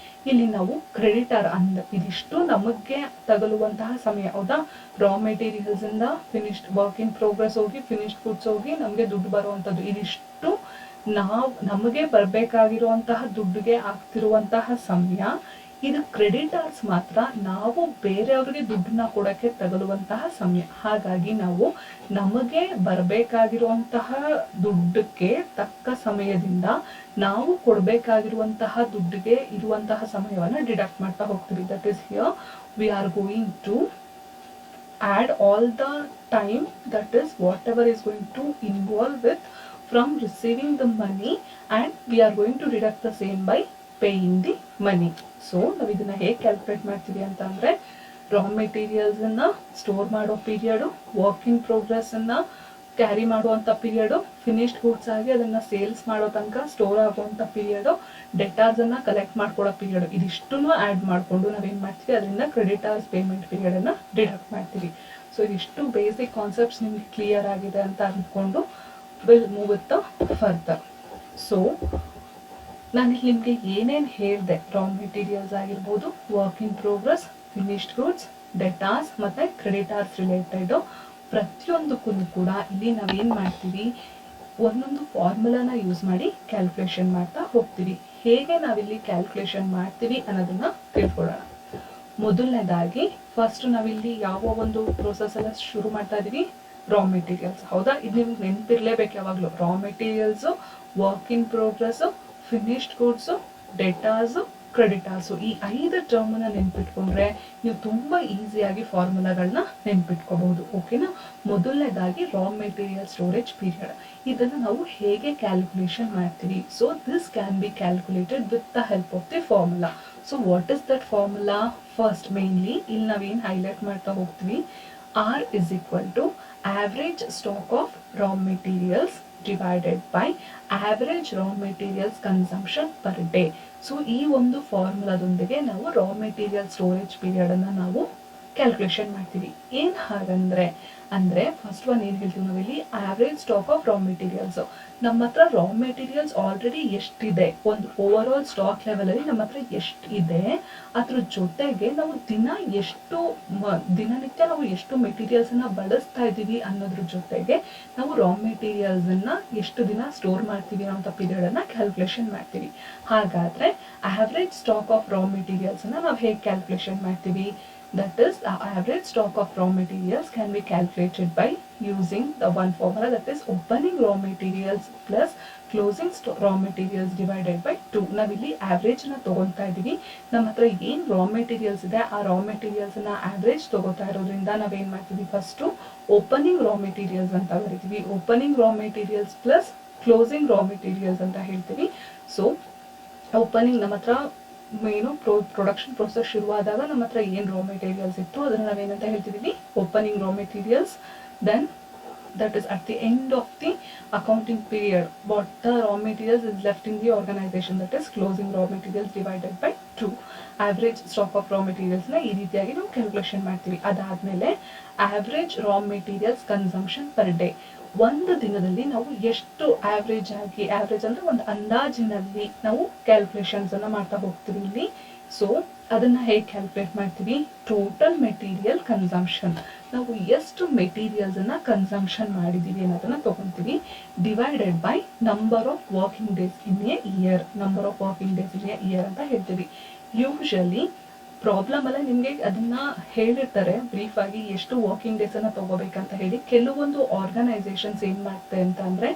ಇಲ್ಲಿ ನಾವು ಕ್ರೆಡಿಟಾರ್ ಇದಿಷ್ಟು ನಮಗೆ ತಗಲುವಂತಹ ಸಮಯ, ಹೌದಾ? ರಾ ಮೆಟೀರಿಯಲ್ಸಿಂದ ಫಿನಿಶ್ಡ್ ವರ್ಕ್ ಇನ್ ಪ್ರೋಗ್ರೆಸ್ ಹೋಗಿ ಫಿನಿಶ್ಡ್ ಗುಡ್ಸ್ ಹೋಗಿ ನಮಗೆ ದುಡ್ಡು ಬರುವಂಥದ್ದು, ಇದಿಷ್ಟು ನಮಗೆ ಬರಬೇಕಾಗಿರುವಂತಹ ದುಡ್ಡಿಗೆ ಆಗ್ತಿರುವಂತಹ ಸಮಯ. ಇದು ಕ್ರೆಡಿಟಾರ್ಸ್ ಮಾತ್ರ ನಾವು ಬೇರೆಯವ್ರಿಗೆ ದುಡ್ಡನ್ನ ಕೊಡೋಕ್ಕೆ ತಗಲುವಂತಹ ಸಮಯ. ಹಾಗಾಗಿ ನಾವು ನಮಗೆ ಬರಬೇಕಾಗಿರುವಂತಹ ದುಡ್ಡಕ್ಕೆ ತಕ್ಕ ಸಮಯದಿಂದ ನಾವು ಕೊಡಬೇಕಾಗಿರುವಂತಹ ದುಡ್ಡಿಗೆ ಇರುವಂತಹ ಸಮಯವನ್ನು ಡಿಡಕ್ಟ್ ಮಾಡ್ತಾ ಹೋಗ್ತೀವಿ. That is here we are going to add all the time, that is whatever is going to involve with from receiving the money, and we are going to deduct the same by paying the money. So ನಾವು ಇದನ್ನ ಹೇಗೆ ಕ್ಯಾಲ್ಕುಲೇಟ್ ಮಾಡ್ತೀವಿ ಅಂತ ಅಂದರೆ, ರಾ ಮೆಟೀರಿಯಲ್ಸನ್ನು ಸ್ಟೋರ್ ಮಾಡೋ ಪೀರಿಯಡು, ವರ್ಕ್ ಇನ್ ಪ್ರೋಗ್ರೆಸ್ಸನ್ನು ಕ್ಯಾರಿ ಮಾಡುವಂಥ ಪೀರಿಯಡು, ಫಿನಿಶ್ಡ್ ಗೂಡ್ಸ್ ಆಗಿ ಅದನ್ನು ಸೇಲ್ಸ್ ಮಾಡೋ ತನಕ ಸ್ಟೋರ್ ಆಗುವಂಥ ಪೀರಿಯಡು, ಡೆಟಾರ್ಸನ್ನು ಕಲೆಕ್ಟ್ ಮಾಡ್ಕೊಳ್ಳೋ ಪೀರಿಯಡು, ಇದಿಷ್ಟನ್ನು ಆ್ಯಡ್ ಮಾಡಿಕೊಂಡು ನಾವೇನು ಮಾಡ್ತೀವಿ, ಅದರಿಂದ ಕ್ರೆಡಿಟಾರ್ಸ್ ಪೇಮೆಂಟ್ ಪೀರಿಯಡನ್ನು ಡಿಡಕ್ಟ್ ಮಾಡ್ತೀವಿ. ಸೊ ಇದಿಷ್ಟು ಬೇಸಿಕ್ ಕಾನ್ಸೆಪ್ಟ್ಸ್ ನಿಮಗೆ ಕ್ಲಿಯರ್ ಆಗಿದೆ ಅಂತ ಅಂದ್ಕೊಂಡು will move with the further. So ನಾನು ನಿಮಗೆ ಏನೇನು ಹೇಳಿದೆ, ರಾ ಮೆಟೀರಿಯಲ್ಸ್ ಆಗಿರ್ಬೋದು, work in progress, finished goods, debtors ಮತ್ತು ಕ್ರೆಡಿಟಾರ್ಸ್ ರಿಲೇಟೆಡು ಪ್ರತಿಯೊಂದಕ್ಕೂ ಕೂಡ ಇಲ್ಲಿ ನಾವೇನು ಮಾಡ್ತೀವಿ, ಒಂದೊಂದು ಫಾರ್ಮುಲಾನ ಯೂಸ್ ಮಾಡಿ ಕ್ಯಾಲ್ಕುಲೇಷನ್ ಮಾಡ್ತಾ ಹೋಗ್ತೀವಿ. ಹೇಗೆ ನಾವಿಲ್ಲಿ ಕ್ಯಾಲ್ಕುಲೇಷನ್ ಮಾಡ್ತೀವಿ ಅನ್ನೋದನ್ನು ತಿಳ್ಕೊಳ್ಳೋಣ. ಮೊದಲನೇದಾಗಿ ಫಸ್ಟ್ ನಾವಿಲ್ಲಿ ಯಾವ ಒಂದು ಪ್ರೋಸೆಸ್ ಎಲ್ಲ ಶುರು ಮಾಡ್ತಾ ಇದ್ದೀವಿ, ರಾ ಮೆಟೀರಿಯಲ್ಸ್, ಹೌದಾ? ಇದು ನಿಮ್ಗೆ ನೆನಪಿರ್ಲೇಬೇಕು ಯಾವಾಗಲೂ. Raw materials, work in progress, finished goods, debtors, creditors, ಈ 5 ಟರ್ಮನ್ನ ನೆನ್ಪಿಟ್ಕೊಂಡ್ರೆ ನೀವು ತುಂಬ ಈಸಿಯಾಗಿ ಫಾರ್ಮುಲಾಗಳನ್ನ ನೆನ್ಪಿಟ್ಕೋಬಹುದು. ಓಕೆನಾ. ಮೊದಲನೇದಾಗಿ ರಾ ಮೆಟೀರಿಯಲ್ ಸ್ಟೋರೇಜ್ ಪೀರಿಯಡ್, ಇದನ್ನು ನಾವು ಹೇಗೆ ಕ್ಯಾಲ್ಕುಲೇಷನ್ ಮಾಡ್ತೀವಿ. So this can be calculated with the help of the formula. So what is that formula? First mainly ಇಲ್ಲಿ ನಾವೇನು ಹೈಲೈಟ್ ಮಾಡ್ತಾ ಹೋಗ್ತೀವಿ, R is equal to average stock of raw materials divided by average raw materials consumption per day. So ಈ ಒಂದು ಫಾರ್ಮುಲಾದೊಂದಿಗೆ ನಾವು ರಾ ಮೆಟೀರಿಯಲ್ ಸ್ಟೋರೇಜ್ ಪೀರಿಯಡ್ ಅನ್ನ ನಾವು ಕ್ಯಾಲ್ಕುಲೇಷನ್ ಮಾಡ್ತೀವಿ. ಏನ್ ಹಾಗಂದ್ರೆ ಅಂದ್ರೆ ಫಸ್ಟ್ ಒನ್ ಏನ್ ಹೇಳ್ತೀವಿ ನಾವಿಲ್ಲಿ average stock of raw materials. ನಮ್ಮ ಹತ್ರ ರಾ ಮೆಟೀರಿಯಲ್ಸ್ ಆಲ್ರೆಡಿ ಎಷ್ಟಿದೆ, ಒಂದು ಓವರ್ ಆಲ್ ಸ್ಟಾಕ್ ಲೆವೆಲ್ ಅಲ್ಲಿ ನಮ್ಮ ಹತ್ರ ಎಷ್ಟಿದೆ, ಅದ್ರ ಜೊತೆಗೆ ನಾವು ದಿನನಿತ್ಯ ನಾವು ಎಷ್ಟು ಮೆಟೀರಿಯಲ್ಸ್ ಅನ್ನ ಬಳಸ್ತಾ ಇದೀವಿ ಅನ್ನೋದ್ರ ಜೊತೆಗೆ ನಾವು ರಾ ಮೆಟೀರಿಯಲ್ಸ್ ಅನ್ನ ಎಷ್ಟು ದಿನ ಸ್ಟೋರ್ ಮಾಡ್ತೀವಿ ಅಂತ ಪೀರಿಯಡ್ ಅನ್ನ ಕ್ಯಾಲ್ಕುಲೇಷನ್ ಮಾಡ್ತೀವಿ. ಹಾಗಾದ್ರೆ average stock of raw materials ಅನ್ನ ನಾವು ಹೇಗೆ ಕ್ಯಾಲ್ಕುಲೇಷನ್ ಮಾಡ್ತೀವಿ? That is, the average stock of raw materials can be calculated by using the one formula, that is opening raw materials plus closing raw materials divided by 2. ನಾವಿಲ್ಲಿ average ನ ತಗೊಂತಾ ಇದೀವಿ. ನಮ್ಮ ಹತ್ರ ಏನ್ ರಾ ಮೆಟೀರಿಯಲ್ಸ್ ಇದೆ ಆ ರಾ ಮೆಟೀರಿಯಲ್ಸ್ ನ average ತಗೋತಾ ಇರೋದ್ರಿಂದ ನಾವೇನ್ ಮಾಡ್ತೀವಿ, ಫಸ್ಟ್ ಓಪನಿಂಗ್ ರಾ ಮೆಟೀರಿಯಲ್ಸ್ ಅಂತ ಬರೀತೀವಿ. Opening raw materials plus closing raw materials ಅಂತ ಹೇಳ್ತೀವಿ. ಸೊ ಓಪನಿಂಗ್ ನಮ್ಮ ಹತ್ರ ಏನು ಪ್ರೊಡಕ್ಷನ್ ಪ್ರೊಸೆಸ್ ಶುರುವಾದಾಗ ನಮ್ಮ ಹತ್ರ ಏನ್ ರಾ ಮೆಟೀರಿಯಲ್ಸ್ ಇತ್ತು ಅದನ್ನ ನಾವೇನಂತ ಹೇಳ್ತಿದೀವಿ, opening raw materials. Then that is at the end of the accounting period what the raw materials is left in the organization, that is closing raw materials divided by 2. average stock of raw materials ನ ಈ ರೀತಿಯಾಗಿ ನಾವು ಕ್ಯಾಲ್ಕುಲೇಷನ್ ಮಾಡ್ತೀವಿ. ಅದಾದ್ಮೇಲೆ average raw materials consumption per day. ಒಂದು ದಿನದಲ್ಲಿ ನಾವು ಎಷ್ಟು ಆವ್ರೇಜ್ ಅಂದ್ರೆ ಒಂದು ಅಂದಾಜಿನಲ್ಲಿ ನಾವು ಕ್ಯಾಲ್ಕುಲೇಷನ್ಸ್ ಅನ್ನ ಮಾಡ್ತಾ ಹೋಗ್ತೀವಿ ಇಲ್ಲಿ. ಸೊ ಅದನ್ನ ಹೇಗೆ ಕ್ಯಾಲ್ಕುಲೇಟ್ ಮಾಡ್ತೀವಿ, ಟೋಟಲ್ ಮೆಟೀರಿಯಲ್ ಕನ್ಸಂಪ್ಷನ್, ನಾವು ಎಷ್ಟು ಮೆಟೀರಿಯಲ್ಸ್ ಅನ್ನ ಕನ್ಸಂಪ್ಷನ್ ಮಾಡಿದೀವಿ ಅನ್ನೋದನ್ನ ತಗೊಂತೀವಿ, divided by number of working days in a year. Number of working days in a year ಅಂತ ಹೇಳ್ತೀವಿ. ಯೂಶಲಿ ಪ್ರಾಬ್ಲಮ್ ಅಲ್ಲ ನಿಮ್ಗೆ ಅದನ್ನ ಹೇಳಿರ್ತಾರೆ ಬ್ರೀಫ್ ಆಗಿ ಎಷ್ಟು ವರ್ಕಿಂಗ್ ಡೇಸ್ ಅನ್ನ ತಗೋಬೇಕಂತ ಹೇಳಿ. ಕೆಲವೊಂದು ಆರ್ಗನೈಸೇಷನ್ಸ್ ಏನ್ ಮಾಡ್ತಾರೆ ಅಂತ ಅಂದ್ರೆ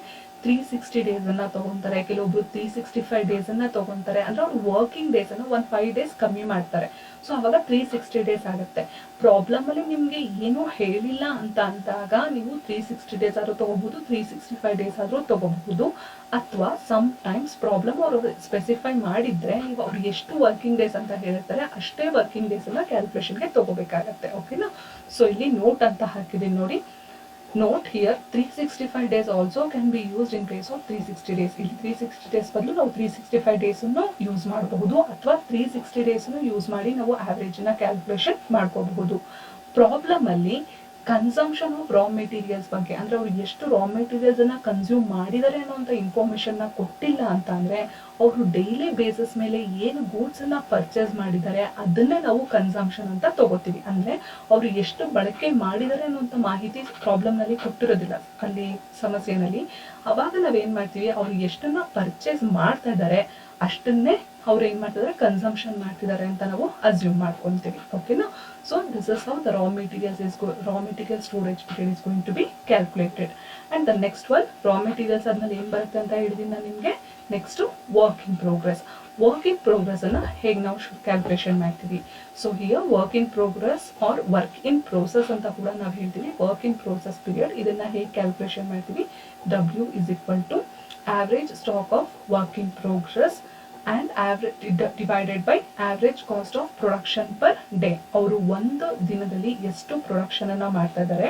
360 ಡೇಸ್ ಅನ್ನ ತಗೊಂತಾರೆ, ಕೆಲವೊಬ್ರು 365 ಡೇಸ್ ಅನ್ನ ತಗೊಂತಾರೆ. ಅಂದ್ರೆ ಅವ್ರು ವರ್ಕಿಂಗ್ ಡೇಸ್ ಅನ್ನ 5 ಡೇಸ್ ಕಮ್ಮಿ ಮಾಡ್ತಾರೆ. ಸೊ ಅವಾಗ 360 ಡೇಸ್ ಆಗುತ್ತೆ. ಪ್ರಾಬ್ಲಮ್ ಅಲ್ಲಿ ನಿಮ್ಗೆ ಏನು ಹೇಳಿಲ್ಲ ಅಂತ ಅಂದಾಗ ನೀವು 360 ಡೇಸ್ ಆದ್ರೂ ತಗೋಬಹುದು, 365 ಡೇಸ್ ಆದ್ರೂ ತಗೋಬಹುದು. ಅಥವಾ ಸಮ್ ಟೈಮ್ಸ್ ಪ್ರಾಬ್ಲಮ್ ಅವರು ಸ್ಪೆಸಿಫೈ ಮಾಡಿದ್ರೆ ನೀವು ಅವ್ರು ಎಷ್ಟು ವರ್ಕಿಂಗ್ ಡೇಸ್ ಅಂತ ಹೇಳಿರ್ತಾರೆ ಅಷ್ಟೇ ವರ್ಕಿಂಗ್ ಡೇಸ್ ಅನ್ನ ಕ್ಯಾಲ್ಕುಲೇಷನ್ಗೆ ತಗೋಬೇಕಾಗತ್ತೆ. ಓಕೆನಾ? ಸೊ ಇಲ್ಲಿ ನೋಟ್ ಅಂತ ಹಾಕಿದೀನಿ ನೋಡಿ. Note here 365 days also can be used in place of 360 days. ಇಲ್ಲಿ 360 ಡೇಸ್ ಬದಲು ನಾವು 365 ಡೇಸ್ ಅನ್ನು ಯೂಸ್ ಮಾಡಬಹುದು, ಅಥವಾ 360 ಡೇಸ್ ಅನ್ನು ಯೂಸ್ ಮಾಡಿ ನಾವು ಆವರೇಜ್ ನ ಕ್ಯಾಲ್ಕುಲೇಷನ್ ಮಾಡ್ಕೋಬಹುದು. ಪ್ರಾಬ್ಲಮ್ ಅಲ್ಲಿ ಕನ್ಸಂಪ್ಷನ್ ಆಫ್ ರಾ ಮೆಟೀರಿಯಲ್ಸ್ ಬಗ್ಗೆ ಅಂದ್ರೆ ಅವ್ರು ಎಷ್ಟು ರಾ ಮೆಟೀರಿಯಲ್ಸ್ ಅನ್ನ ಕನ್ಸ್ಯೂಮ್ ಮಾಡಿದ್ದಾರೆ ಅನ್ನೋಂಥ ಇನ್ಫಾರ್ಮೇಶನ್ ನ ಕೊಟ್ಟಿಲ್ಲ ಅಂತ ಅಂದ್ರೆ ಅವರು ಡೈಲಿ ಬೇಸಿಸ್ ಮೇಲೆ ಏನು ಗೂಡ್ಸ್ ಅನ್ನ ಪರ್ಚೇಸ್ ಮಾಡಿದ್ದಾರೆ ಅದನ್ನೇ ನಾವು ಕನ್ಸಂಪ್ಷನ್ ಅಂತ ತಗೋತೀವಿ. ಅಂದ್ರೆ ಅವರು ಎಷ್ಟು ಬಳಕೆ ಮಾಡಿದ್ದಾರೆ ಅನ್ನೋಂಥ ಮಾಹಿತಿ ಪ್ರಾಬ್ಲಮ್ ನಲ್ಲಿ ಕೊಟ್ಟಿರೋದಿಲ್ಲ ಅಲ್ಲಿ ಸಮಸ್ಯೆನಲ್ಲಿ. ಅವಾಗ ನಾವೇನ್ ಮಾಡ್ತೀವಿ, ಅವ್ರು ಎಷ್ಟನ್ನ ಪರ್ಚೇಸ್ ಮಾಡ್ತಾ ಇದ್ದಾರೆ ಅಷ್ಟನ್ನೇ ಅವ್ರು ಏನ್ ಮಾಡ್ತಿದ್ದಾರೆ, ಕನ್ಸಂಪ್ಷನ್ ಮಾಡ್ತಿದ್ದಾರೆ ಅಂತ ನಾವು ಅಸ್ಯೂಮ್ ಮಾಡ್ಕೊಂತೀವಿ. ಓಕೆನಾ? So this is how the raw material storage period is going to be calculated. And the next one raw materials ಆದ್ಮೇಲೆ ಏನ್ ಬರುತ್ತೆ ಅಂತ ಹೇಳಿದೀನಿ ನಾನು ನಿಮ್ಗೆ. Next work in progress. Work in progress ಅನ್ನ ಹೇಗೆ ನಾವು ಕ್ಯಾಲ್ಕುಲೇಷನ್ ಮಾಡ್ತೀವಿ. So here work in progress or work in process ಅಂತ ಕೂಡ ನಾವು ಹೇಳ್ತೀವಿ. ವರ್ಕ್ ಇನ್ ಪ್ರೋಸೆಸ್ ಪೀರಿಯಡ್ ಇದನ್ನ ಹೇಗೆ ಕ್ಯಾಲ್ಕುಲೇಷನ್ ಮಾಡ್ತೀವಿ, W is equal to average stock of work in progress and average divided by average cost of production per day. ಅವರು ಒಂದು ದಿನದಲ್ಲಿ ಎಷ್ಟು ಪ್ರೊಡಕ್ಷನ್ ಅನ್ನ ಮಾಡ್ತಾ ಇದ್ದಾರೆ,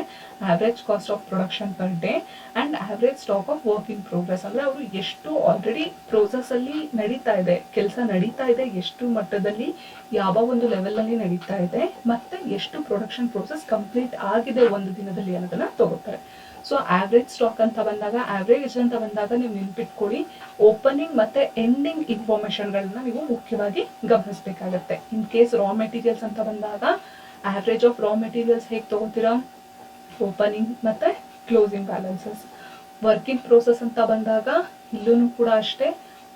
average cost of production per day and average stock of work in progress. ಅಂದ್ರೆ ಅವರು ಎಷ್ಟು ಆಲ್ರೆಡಿ ಪ್ರೋಸೆಸ್ ಅಲ್ಲಿ ನಡೀತಾ ಇದೆ, ಕೆಲಸ ನಡೀತಾ ಇದೆ, ಎಷ್ಟು ಮಟ್ಟದಲ್ಲಿ ಯಾವ ಒಂದು ಲೆವೆಲ್ ಅಲ್ಲಿ ನಡೀತಾ ಇದೆ, ಮತ್ತೆ ಎಷ್ಟು ಪ್ರೊಡಕ್ಷನ್ ಪ್ರೋಸೆಸ್ ಕಂಪ್ಲೀಟ್ ಆಗಿದೆ ಒಂದು ದಿನದಲ್ಲಿ ಅನ್ನೋದನ್ನ ತಗೋತಾರೆ. ಸೊ ಆವ್ರೇಜ್ ಸ್ಟಾಕ್ ಅಂತ ಬಂದಾಗ, ಆವ್ರೇಜ್ ಅಂತ ಬಂದಾಗ ನೀವು ನೆನ್ಪಿಟ್ಕೊಳ್ಳಿ ಓಪನಿಂಗ್ ಮತ್ತೆ ಎಂಡಿಂಗ್ ಇನ್ಫಾರ್ಮೇಶನ್ ಗಳನ್ನ ನೀವು ಮುಖ್ಯವಾಗಿ ಗಮನಿಸಬೇಕಾಗತ್ತೆ. ಇನ್ ಕೇಸ್ ರಾ ಮೆಟೀರಿಯಲ್ಸ್ ಅಂತ ಬಂದಾಗ ಆವ್ರೇಜ್ ಆಫ್ ರಾ ಮೆಟೀರಿಯಲ್ಸ್ ಹೇಗೆ ತಗೋತೀರಾ, ಓಪನಿಂಗ್ ಮತ್ತೆ ಕ್ಲೋಸಿಂಗ್ ಬ್ಯಾಲೆನ್ಸಸ್. ವರ್ಕಿಂಗ್ ಪ್ರೋಸೆಸ್ ಅಂತ ಬಂದಾಗ ಇಲ್ಲೂ ಕೂಡ ಅಷ್ಟೇ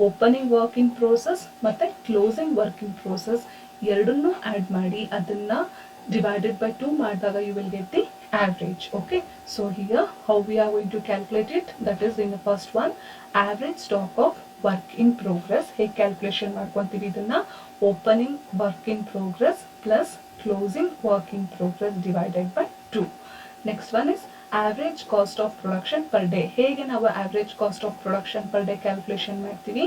ಓಪನಿಂಗ್ ವರ್ಕಿಂಗ್ ಪ್ರೋಸೆಸ್ ಮತ್ತೆ ಕ್ಲೋಸಿಂಗ್ ವರ್ಕಿಂಗ್ ಪ್ರೋಸೆಸ್ ಎರಡನ್ನೂ ಆಡ್ ಮಾಡಿ ಅದನ್ನ divided by 2 ಮಾಡಿದಾಗ you will get the average. Okay, so here how we are going to calculate it, that is in the first one average stock of work in progress. ಹೇಗೆ ಕ್ಯಾಲ್ಕುಲೇಷನ್ ಮಾಡ್ಕೊಂತೀವಿ ಇದನ್ನ, opening work in progress plus closing work in progress divided by 2. Next one is average cost of production per day. ಹೇಗೆ ನಾವು average cost of production per day calculation ಮಾಡ್ತೀವಿ,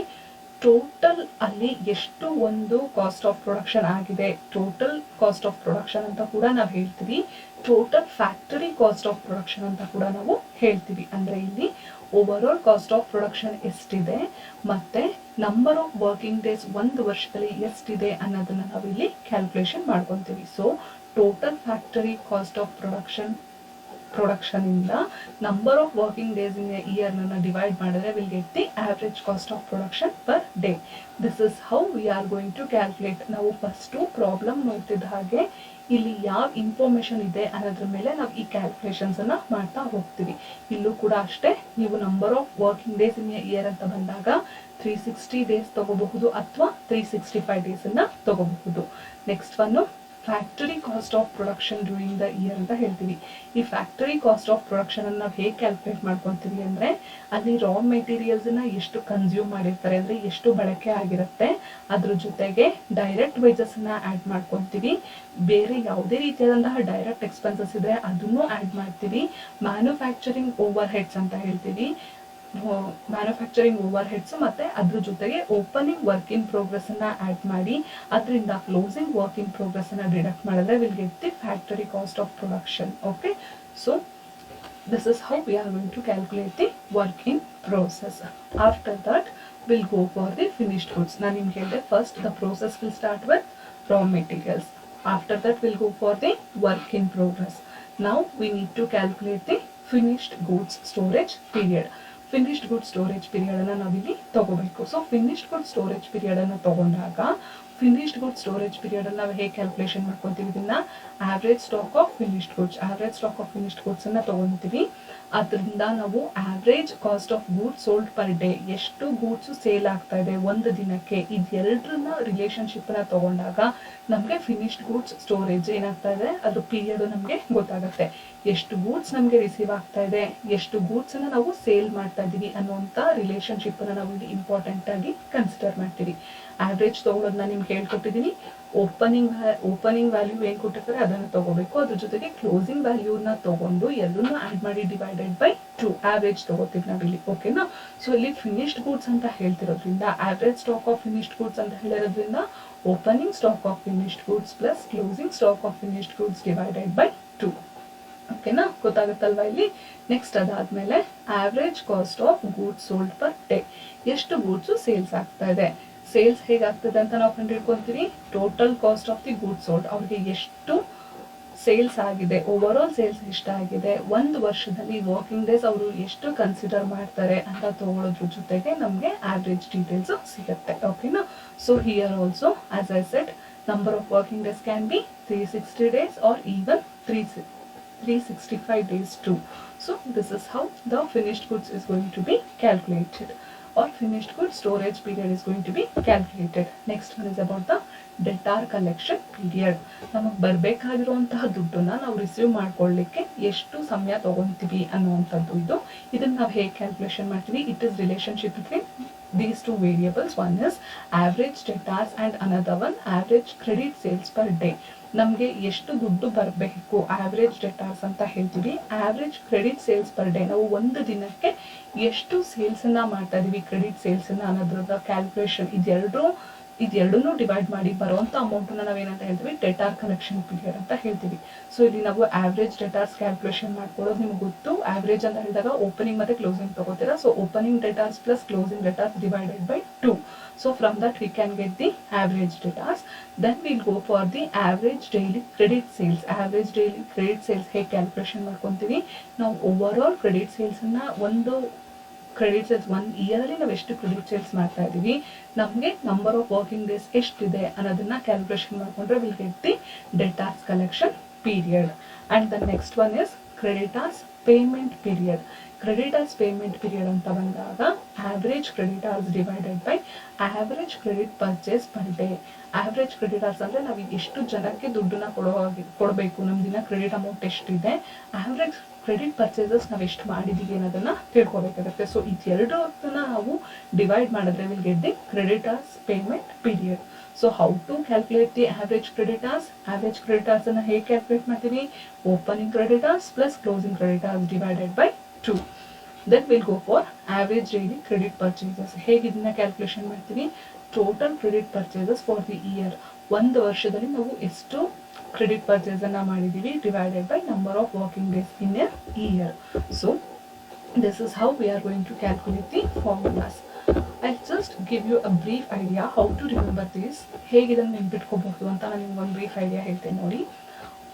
ಟೋಟಲ್ ಅಲ್ಲಿ ಎಷ್ಟು ಒಂದು ಕಾಸ್ಟ್ ಆಫ್ ಪ್ರೊಡಕ್ಷನ್ ಆಗಿದೆ, ಟೋಟಲ್ ಕಾಸ್ಟ್ ಆಫ್ ಪ್ರೊಡಕ್ಷನ್ ಅಂತ ಕೂಡ ನಾವು ಹೇಳ್ತೀವಿ. Total factory cost of production ಅಂತ ಕೂಡ ನಾವು ಹೇಳ್ತೀವಿ. ಅಂದ್ರೆ ಇಲ್ಲಿ over all cost of production ಎಷ್ಟಿದೆ ಮತ್ತೆ ನಂಬರ್ ಆಫ್ ವರ್ಕಿಂಗ್ ಡೇಸ್ ಒಂದು ವರ್ಷದಲ್ಲಿ ಎಷ್ಟಿದೆ ಅನ್ನೋದನ್ನ ನಾವು ಇಲ್ಲಿ ಕ್ಯಾಲ್ಕುಲೇಷನ್ ಮಾಡ್ಕೊಂತೀವಿ. So total factory cost of production ಇಂದ number of working days in year ನನ್ನ ಡಿವೈಡ್ ಮಾಡಿದ್ರೆ will get the average cost of production per day. This is how we are going to calculate. ನಾವು ಫಸ್ಟ್ ಪ್ರಾಬ್ಲಮ್ ನೋಡ್ತಿದ್ದ ಹಾಗೆ ಇಲ್ಲಿ ಯಾವ ಇನ್ಫಾರ್ಮೇಶನ್ ಇದೆ ಅನ್ನೋದ್ರ ಮೇಲೆ ನಾವು ಈ ಕ್ಯಾಲ್ಕುಲೇಷನ್ಸ್ ಅನ್ನ ಮಾಡ್ತಾ ಹೋಗ್ತೀವಿ. ಇಲ್ಲೂ ಕೂಡ ಅಷ್ಟೇ, ನೀವು number of working days in year ಅಂತ ಬಂದಾಗ 360 ಡೇಸ್ ತಗೋಬಹುದು ಅಥವಾ 365 ಡೇಸ್ ಅನ್ನ ತಗೋಬಹುದು. Next one factory cost of production during the year ಅಂತ ಹೇಳ್ತೀವಿ. ಈ ಫ್ಯಾಕ್ಟರಿ ಕಾಸ್ಟ್ ಆಫ್ ಪ್ರೊಡಕ್ಷನ್ ಅನ್ನು ನಾವು ಹೇಗೆ ಕ್ಯಾಲ್ಕುಲೇಟ್ ಮಾಡ್ಕೊಂತೀವಿ ಅಂದ್ರೆ ಅಲ್ಲಿ ರಾ ಮೆಟೀರಿಯಲ್ಸ್ ನ ಎಷ್ಟು ಕನ್ಸ್ಯೂಮ್ ಮಾಡಿರ್ತಾರೆ ಅಂದ್ರೆ ಎಷ್ಟು ಬಳಕೆ ಆಗಿರುತ್ತೆ, ಅದ್ರ ಜೊತೆಗೆ ಡೈರೆಕ್ಟ್ ವೇಜಸ್ ನ ಆಡ್ ಮಾಡ್ಕೊಂತೀವಿ. ಬೇರೆ ಯಾವುದೇ ರೀತಿಯಾದಂತಹ ಡೈರೆಕ್ಟ್ ಎಕ್ಸ್ಪೆನ್ಸಸ್ ಇದ್ರೆ ಅದನ್ನು ಆಡ್ ಮಾಡ್ತೀವಿ. ಮ್ಯಾನುಫ್ಯಾಕ್ಚರಿಂಗ್ ಓವರ್ ಹೆಡ್ಸ್ ಅಂತ ಹೇಳ್ತೀವಿ. ಮ್ಯಾನುಫ್ಯಾಕ್ಚರಿಂಗ್ ಓವರ್ ಹೆಡ್ಸ್ ಮತ್ತೆ ಅದ್ರ ಜೊತೆಗೆ ಓಪನಿಂಗ್ ವರ್ಕ್ ಇನ್ ಪ್ರೋಗ್ರೆಸ್ ಅನ್ನ ಆಡ್ ಮಾಡಿ ಅದರಿಂದ ಕ್ಲೋಸಿಂಗ್ ವರ್ಕ್ ಇನ್ ಪ್ರೋಗ್ರೆಸ್ ಅನ್ನ ಡಿಡಕ್ಟ್ ಮಾಡಿದ್ರೆ will get the factory cost of production. Okay, so this is how we are going to calculate the work in process. After that will go for the finished goods. ನಾನು ನಿಮ್ಗೆ ಹೇಳಿದೆ first the process will start with raw materials. After that we'll go for the work in progress. Now we need to calculate the finished goods storage period. Finished goods storage period ಅನ್ನ ನಾವಿಲ್ಲಿ ತಗೋಬೇಕು. So finished good storage period ಅನ್ನ ತಗೊಂಡಾಗ ಫಿನಿಶ್ಡ್ ಗುಡ್ ಸ್ಟೋರೇಜ್ ಪೀರಿಯಡ್ ಅನ್ನ ನಾವು ಹೇಗೆ ಕ್ಯಾಲ್ಕುಲೇಷನ್ ಮಾಡ್ಕೊಂತೀವಿ, ಇದನ್ನ average stock of finished goods ಅನ್ನ ತಗೊಂತೀವಿ. ಅದರಿಂದ ನಾವು average cost of goods sold per day, ಎಷ್ಟು ಗೂಡ್ಸ್ ಸೇಲ್ ಆಗ್ತಾ ಇದೆ ಒಂದು ದಿನಕ್ಕೆ, ಇದೆರಡರನ್ನ ರಿಲೇಶನ್ಶಿಪ್ ನ ತಗೊಂಡಾಗ ನಮ್ಗೆ ಫಿನಿಶ್ಡ್ ಗೂಡ್ಸ್ ಸ್ಟೋರೇಜ್ ಏನಾಗ್ತಾ ಇದೆ ಅದ್ರ ಪೀರಿಯಡ್ ನಮ್ಗೆ ಗೊತ್ತಾಗುತ್ತೆ. ಎಷ್ಟು ಗೂಡ್ಸ್ ನಮ್ಗೆ ರಿಸೀವ್ ಆಗ್ತಾ ಇದೆ, ಎಷ್ಟು ಗೂಡ್ಸ್ ಅನ್ನ ನಾವು ಸೇಲ್ ಮಾಡ್ತಾ ಇದೀವಿ ಅನ್ನುವಂತ ರಿಲೇಶನ್ಶಿಪ್ ಅನ್ನ ನಾವು ಇಲ್ಲಿ ಇಂಪಾರ್ಟೆಂಟ್ ಆಗಿ ಕನ್ಸಿಡರ್ ಮಾಡ್ತೀವಿ. ಆವರೇಜ್ ತಗೊಳ್ಳೋದನ್ನ ನಿಮ್ಗೆ ಹೇಳ್ಕೊಟ್ಟಿದೀನಿ. ಓಪನಿಂಗ್ ವ್ಯಾಲ್ಯೂ ಏನ್ ಕೊಟ್ಟಿರ್ತಾರೆ ಅದನ್ನ ತಗೋಬೇಕು, ಅದ್ರ ಜೊತೆಗೆ ಕ್ಲೋಸಿಂಗ್ ವ್ಯಾಲ್ಯೂನ ತಗೊಂಡು ಎರಡನ್ನೂ ಆಡ್ ಮಾಡಿ ಡಿವೈಡೆಡ್ ಬೈ 2 ಆವರೇಜ್ ತಗೋತೀವಿ ನಾವಿಲ್ಲಿ. ಓಕೆನಾ? ಸೊ ಇಲ್ಲಿ ಫಿನಿಶ್ಡ್ ಗೂಡ್ಸ್ ಅಂತ ಹೇಳ್ತಿರೋದ್ರಿಂದ average stock of finished goods ಅಂತ ಹೇಳಿರೋದ್ರಿಂದ opening stock of finished goods plus closing stock of finished goods divided by 2. ಓಕೆನಾ? ಗೊತ್ತಾಗುತ್ತಲ್ವಾ ಇಲ್ಲಿ. ನೆಕ್ಸ್ಟ್ ಅದಾದ್ಮೇಲೆ average cost of goods sold per day, ಎಷ್ಟು ಗೂಡ್ಸ್ ಸೇಲ್ಸ್ ಆಗ್ತಾ ಇದೆ, ಸೇಲ್ಸ್ ಹೇಗಾಗ್ತದೆ ಅಂತ ನಾವು ಕಂಡುಹಿಡ್ಕೊಂತೀವಿ. Total cost of the goods sold, ಅವ್ರಿಗೆ ಎಷ್ಟು ಸೇಲ್ಸ್ ಆಗಿದೆ, ಓವರ್ ಆಲ್ ಸೇಲ್ಸ್ ಎಷ್ಟಾಗಿದೆ, ಒಂದು ವರ್ಷದಲ್ಲಿ ವರ್ಕಿಂಗ್ ಡೇಸ್ ಅವರು ಎಷ್ಟು ಕನ್ಸಿಡರ್ ಮಾಡ್ತಾರೆ ಅಂತ ತಗೊಳ್ಳೋದ್ರ ಜೊತೆಗೆ ನಮಗೆ ಆವರೇಜ್ ಡೀಟೇಲ್ಸ್ ಸಿಗುತ್ತೆ. ಓಕೆನಾ? So here also as I said number of working days can be 360 days or even 365 days too. So this is how the finished goods is going to be calculated, or finished goods storage period is going to be calculated. Next one is about the debtor collection period. ನಮಗೆ ಬರಬೇಕಾಗಿರುವಂತಹ ದುಡ್ಡನ್ನ ನಾವು ರಿಸೀವ್ ಮಾಡ್ಕೊಳ್ಳಿಕ್ಕೆ ಎಷ್ಟು ಸಮಯ ತಗೊಂತೀವಿ ಅನ್ನುವಂಥದ್ದು ಇದು. ಇದನ್ನ ನಾವು ಹೇಗೆ ಕ್ಯಾಲ್ಕುಲೇಷನ್ ಮಾಡ್ತೀವಿ, it is relationship between these two variables. One is average debtors and another one average credit sales per day. ನಮಗೆ ಎಷ್ಟು ದುಡ್ಡು ಬರಬೇಕು ಆವರೇಜ್ ಡೆಟಾರ್ಸ್ ಅಂತ ಹೇಳ್ತೀವಿ. Average credit sales per day, ನಾವು ಒಂದು ದಿನಕ್ಕೆ ಎಷ್ಟು ಸೇಲ್ಸ್ ಅನ್ನ ಮಾಡ್ತಾ ಇದೀವಿ, ಕ್ರೆಡಿಟ್ ಸೇಲ್ಸ್ ಅನ್ನ ಅನ್ನೋದ್ರದ ಕ್ಯಾಲ್ಕುಲೇಷನ್, ಇದೆರಡನ್ನೂ ಡಿವೈಡ್ ಮಾಡಿ ಬರುವಂತ ಅಮೌಂಟ್ ನಾವೇನಂತ ಹೇಳ್ತೀವಿ, ಡೆಟಾರ್ ಕಲೆಕ್ಷನ್ ಪೀರಿಯಡ್ ಅಂತ ಹೇಳ್ತೀವಿ. ಸೊ ಇಲ್ಲಿ ನಾವು ಆವರೇಜ್ ಡೆಟಾರ್ಸ್ ಕ್ಯಾಲ್ಕುಲೇಷನ್ ಮಾಡ್ಕೊಳ್ಳೋದು ನಿಮ್ಗೆ ಗೊತ್ತು. ಆವರೇಜ್ ಅಂತ ಹೇಳಿದಾಗ ಓಪನಿಂಗ್ ಮತ್ತೆ ಕ್ಲೋಸಿಂಗ್ ತಗೋತೀರಾ. So opening debtors plus closing debtors divided by 2. So from that we can get the average debtors. Then we'll go for the average daily credit sales. Average daily credit sales ಹೇಗೆ ಕ್ಯಾಲ್ಕುಲೇಷನ್ ಮಾಡ್ಕೊಂತೀವಿ, ನಾವು ಓವರ್ ಆಲ್ ಕ್ರೆಡಿಟ್ ಸೇಲ್ಸ್ ಅನ್ನ ಕ್ರೆಡಿಟ್ ಸೇಲ್ಸ್ 1 ಇಯರ್ ಅಲ್ಲಿ ನಾವು ಎಷ್ಟು ಕ್ರೆಡಿಟ್ ಸೇಲ್ಸ್ ಮಾಡ್ತಾ ಇದೀವಿ, ನಮಗೆ ನಂಬರ್ ಆಫ್ ವರ್ಕಿಂಗ್ ಡೇಸ್ ಎಷ್ಟಿದೆ ಅನ್ನೋದನ್ನ ಕ್ಯಾಲ್ಕುಲೇಷನ್ ಮಾಡ್ಕೊಂಡ್ರೆ will get the debtors collection period. And the next one is creditors payment period. Creditors payment period ಅಂತ ಬಂದಾಗ average creditors divided by average credit purchase per day. Average creditors ಅಂದ್ರೆ ನಾವು ಎಷ್ಟು ಜನಕ್ಕೆ ದುಡ್ಡನ್ನ ಕೊಡಬೇಕು, ನಮ್ ದಿನ ಕ್ರೆಡಿಟ್ ಅಮೌಂಟ್ ಎಷ್ಟಿದೆ, ಆವರೇಜ್ ಕ್ರೆಡಿಟ್ ಪರ್ಚೇಸಸ್ ನಾವು ಎಷ್ಟು ಮಾಡಿದೀವಿ ಅನ್ನೋದನ್ನ ತಿಳ್ಕೊಬೇಕಾಗುತ್ತೆ. ಸೊ ಇದೆರಡನ್ನ ನಾವು ಡಿವೈಡ್ ಮಾಡಿದ್ರೆ will get the creditors payment period. So how to calculate the average creditors? Average creditors ಅನ್ನ ಹೇಗೆ ಕ್ಯಾಲ್ಕುಲೇಟ್ ಮಾಡ್ತೀವಿ, opening creditors plus closing creditors divided by 2. Then we'll go for average daily credit purchases. ಹೇಗೆ ಇದನ್ನ ಕ್ಯಾಲ್ಕುಲೇಷನ್ ಮಾಡ್ತೀವಿ, total credit purchases for the year. ಒಂದು ವರ್ಷದಲ್ಲಿ ನಾವು ಎಷ್ಟು ಕ್ರೆಡಿಟ್ ಪರ್ಚೇಸ್ ಅನ್ನ ಮಾಡಿದೀವಿ divided by number of working days in a year. So this is how we are going to calculate the formulas. I'll just give you a brief idea how to remember this. ಹೇಗೆ ಇದನ್ನು ನೆನ್ಪಿಟ್ಕೋಬಹುದು ಅಂತ ನಾನು ನಿಮ್ಗೆ ಒಂದು ಬ್ರೀಫ್ ಐಡಿಯಾ ಹೇಳ್ತೇನೆ ನೋಡಿ.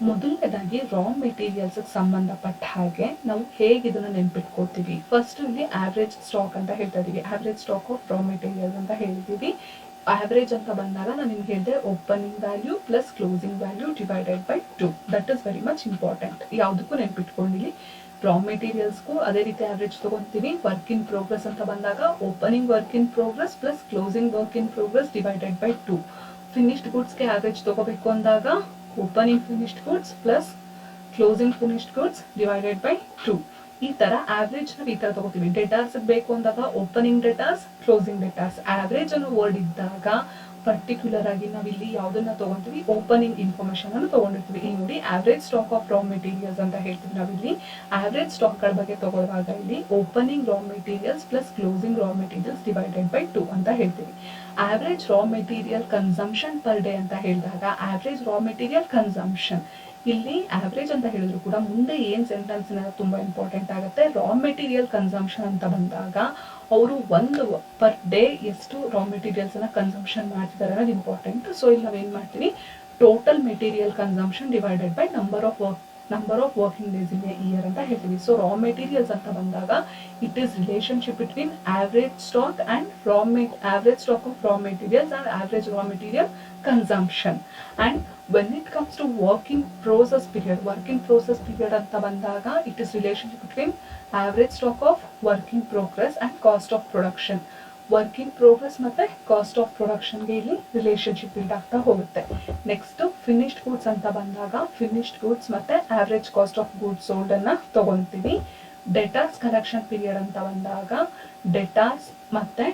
ಮೊದಲನೇದಾಗಿ ರಾ ಮೆಟೀರಿಯಲ್ಸ್ ಸಂಬಂಧಪಟ್ಟ ಹಾಗೆ ನಾವು ಹೇಗೆ ಇದನ್ನು ನೆನ್ಪಿಟ್ಕೋತೀವಿ. ಫಸ್ಟ್ ಇಲ್ಲಿ ಆವ್ರೇಜ್ ಸ್ಟಾಕ್ ಅಂತ ಹೇಳ್ತಾ ಇದೀವಿ. Average stock of raw materials ಅಂತ ಹೇಳಿದೀವಿ. ಆವ್ರೇಜ್ ಅಂತ ಬಂದಾಗ ನಾನು ನಿಮ್ಗೆ ಹೇಳಿದೆ opening value plus closing value divided by 2. That is very much important. ಯಾವುದಕ್ಕೂ ನೆನ್ಪಿಟ್ಕೊಂಡಿಲಿ. ರಾ ಮೆಟೀರಿಯಲ್ಸ್ಗೂ ಅದೇ ರೀತಿ ಆವ್ರೇಜ್ ತಗೊಂತೀವಿ. ವರ್ಕ್ ಇನ್ ಪ್ರೋಗ್ರೆಸ್ ಅಂತ ಬಂದಾಗ opening work in progress plus closing work in progress divided by 2. Finished ಗುಡ್ಸ್ಗೆ ಆವ್ರೇಜ್ ತಗೋಬೇಕು ಅಂದಾಗ opening finished goods plus closing finished goods divided by 2. ಈ ತರ ಆವ್ರೇಜ್ ನಾವು ಈ ತರ ತಗೋತೀವಿ. ಡೆಟಾರ್ಸ್ ಬೇಕು ಅಂದಾಗ ಓಪನಿಂಗ್ ಡೆಟಾರ್ಸ್ ಕ್ಲೋಸಿಂಗ್ ಡೆಟಾರ್ಸ್. ಆವ್ರೇಜ್ ಅನ್ನೋ ವರ್ಡ್ ಇದ್ದಾಗ ಪರ್ಟಿಕ್ಯುಲರ್ ಆಗಿ ನಾವು ಇಲ್ಲಿ ಯಾವ್ದನ್ನ ತಗೊಂತೀವಿ, ಓಪನಿಂಗ್ ಇನ್ಫಾರ್ಮೇಶನ್ ಅನ್ನು ತಗೊಂಡಿರ್ತೀವಿ. ಇಲ್ಲಿ ನೋಡಿ average stock of raw materials ಅಂತ ಹೇಳ್ತೀವಿ. ನಾವಿಲ್ಲಿ ಆವ್ರೇಜ್ ಸ್ಟಾಕ್ ಗಳ ಬಗ್ಗೆ ತಗೊಳ್ಳುವಾಗ ಇಲ್ಲಿ opening raw materials plus closing raw materials divided by 2 ಅಂತ ಹೇಳ್ತೀವಿ. Average raw material consumption per day ಅಂತ ಹೇಳಿದಾಗ ಆವ್ರೇಜ್ ರಾ ಮೆಟೀರಿಯಲ್ ಕನ್ಸಂಪ್ಷನ್, ಇಲ್ಲಿ ಆವ್ರೇಜ್ ಅಂತ ಹೇಳಿದ್ರು ಕೂಡ ಮುಂದೆ ಏನ್ ಸೆಂಟೆನ್ಸ್ ತುಂಬಾ ಇಂಪಾರ್ಟೆಂಟ್ ಆಗುತ್ತೆ. ರಾ ಮೆಟೀರಿಯಲ್ ಕನ್ಸಂಪ್ಷನ್ ಅಂತ ಬಂದಾಗ ಅವರು ಒಂದು ಪರ್ ಡೇ ಎಷ್ಟು ರಾ ಮೆಟೀರಿಯಲ್ಸ್ ಅನ್ನ ಕನ್ಸಂಪ್ಷನ್ ಮಾಡ್ತಿದ್ದಾರೆ ಅನ್ನೋದು ಇಂಪಾರ್ಟೆಂಟ್. ಸೊ ಇಲ್ಲಿ ನಾವೇನ್ ಮಾಡ್ತೀವಿ, total material consumption divided by number of working days in a year ಅಂತ ಹೇಳ್ತೀವಿ. ಸೊ ರಾ ಮೆಟೀರಿಯಲ್ಸ್ ಅಂತ ಬಂದಾಗ it is relationship between average stock and average stock of raw materials and average raw material consumption. And when it comes to work in process period ಅಂತ ಬಂದಾಗ it is relationship between average stock of work in progress and cost of production. Work in progress ಮತ್ತೆ ಕಾಸ್ಟ್ ಆಫ್ ಪ್ರೊಡಕ್ಷನ್ಗೆ ಇಲ್ಲಿ ರಿಲೇಶನ್ಶಿಪ್ ಬಿಲ್ಡ್ ಆಗ್ತಾ ಹೋಗುತ್ತೆ. ನೆಕ್ಸ್ಟ್ ಫಿನಿಶ್ಡ್ ಗೂಡ್ಸ್ ಅಂತ ಬಂದಾಗ ಫಿನಿಶ್ಡ್ ಗೂಡ್ಸ್ ಮತ್ತೆ average cost of goods sold ಅನ್ನ ತಗೊಂತೀವಿ. ಡೆಟಾರ್ಸ್ ಕಲೆಕ್ಷನ್ ಪೀರಿಯಡ್ ಅಂತ ಬಂದಾಗ ಡೆಟಾರ್ಸ್ ಮತ್ತೆ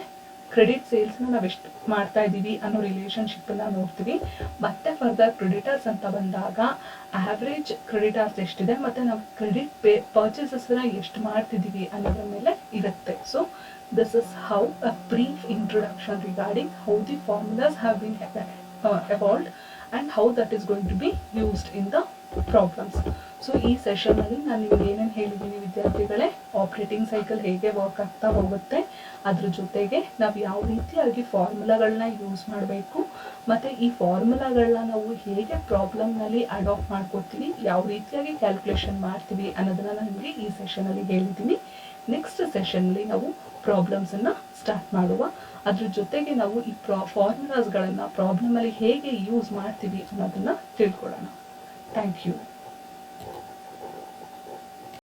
ಕ್ರೆಡಿಟ್ ಸೇಲ್ಸ್ ನಾವು ಎಷ್ಟು ಮಾಡ್ತಾ ಇದೀವಿ ಅನ್ನೋ ರಿಲೇಶನ್ಶಿಪ್ ಅನ್ನ ನೋಡ್ತೀವಿ. ಮತ್ತೆ ಫರ್ದರ್ ಕ್ರೆಡಿಟರ್ಸ್ ಅಂತ ಬಂದಾಗ ಆವ್ರೇಜ್ ಕ್ರೆಡಿಟರ್ಸ್ ಎಷ್ಟಿದೆ ಮತ್ತೆ ನಾವು ಕ್ರೆಡಿಟ್ ಪರ್ಚೇಸಸ್ ಎಷ್ಟು ಮಾಡ್ತಿದೀವಿ ಅನ್ನೋದ್ರ ಮೇಲೆ ಇರುತ್ತೆ. So this is how a brief introduction regarding how the formulas have been evolved and how that is going to be used in the problems. So ಈ ಸೆಷನ್ ಅಲ್ಲಿ ನಾನು ನಿಮ್ಗೆ ಏನೇನು ಹೇಳಿದ್ದೀನಿ ವಿದ್ಯಾರ್ಥಿಗಳೇ, ಆಪರೇಟಿಂಗ್ ಸೈಕಲ್ ಹೇಗೆ ವರ್ಕ್ ಆಗ್ತಾ ಹೋಗುತ್ತೆ, ಅದ್ರ ಜೊತೆಗೆ ನಾವು ಯಾವ ರೀತಿಯಾಗಿ ಫಾರ್ಮುಲಾಗಳನ್ನ ಯೂಸ್ ಮಾಡಬೇಕು, ಮತ್ತೆ ಈ ಫಾರ್ಮುಲಾಗಳನ್ನ ನಾವು ಹೇಗೆ ಪ್ರಾಬ್ಲಮ್ನಲ್ಲಿ ಅಡಾಪ್ಟ್ ಮಾಡ್ಕೊತೀವಿ, ಯಾವ ರೀತಿಯಾಗಿ ಕ್ಯಾಲ್ಕುಲೇಷನ್ ಮಾಡ್ತೀವಿ ಅನ್ನೋದನ್ನ ನಾನು ನಿಮಗೆ ಈ ಸೆಷನ್ ಅಲ್ಲಿ ಹೇಳಿದ್ದೀನಿ. ನೆಕ್ಸ್ಟ್ ಸೆಷನ್ ಅಲ್ಲಿ ನಾವು ಪ್ರಾಬ್ಲಮ್ಸ್ ಅನ್ನ ಸ್ಟಾರ್ಟ್ ಮಾಡುವ. ಅದ್ರ ಜೊತೆಗೆ ನಾವು ಈ ಫಾರ್ಮುಲಾಸ್ಗಳನ್ನ ಪ್ರಾಬ್ಲಮ್ ಅಲ್ಲಿ ಹೇಗೆ ಯೂಸ್ ಮಾಡ್ತೀವಿ ಅನ್ನೋದನ್ನ ತಿಳ್ಕೊಳ್ಳೋಣ. Thank you.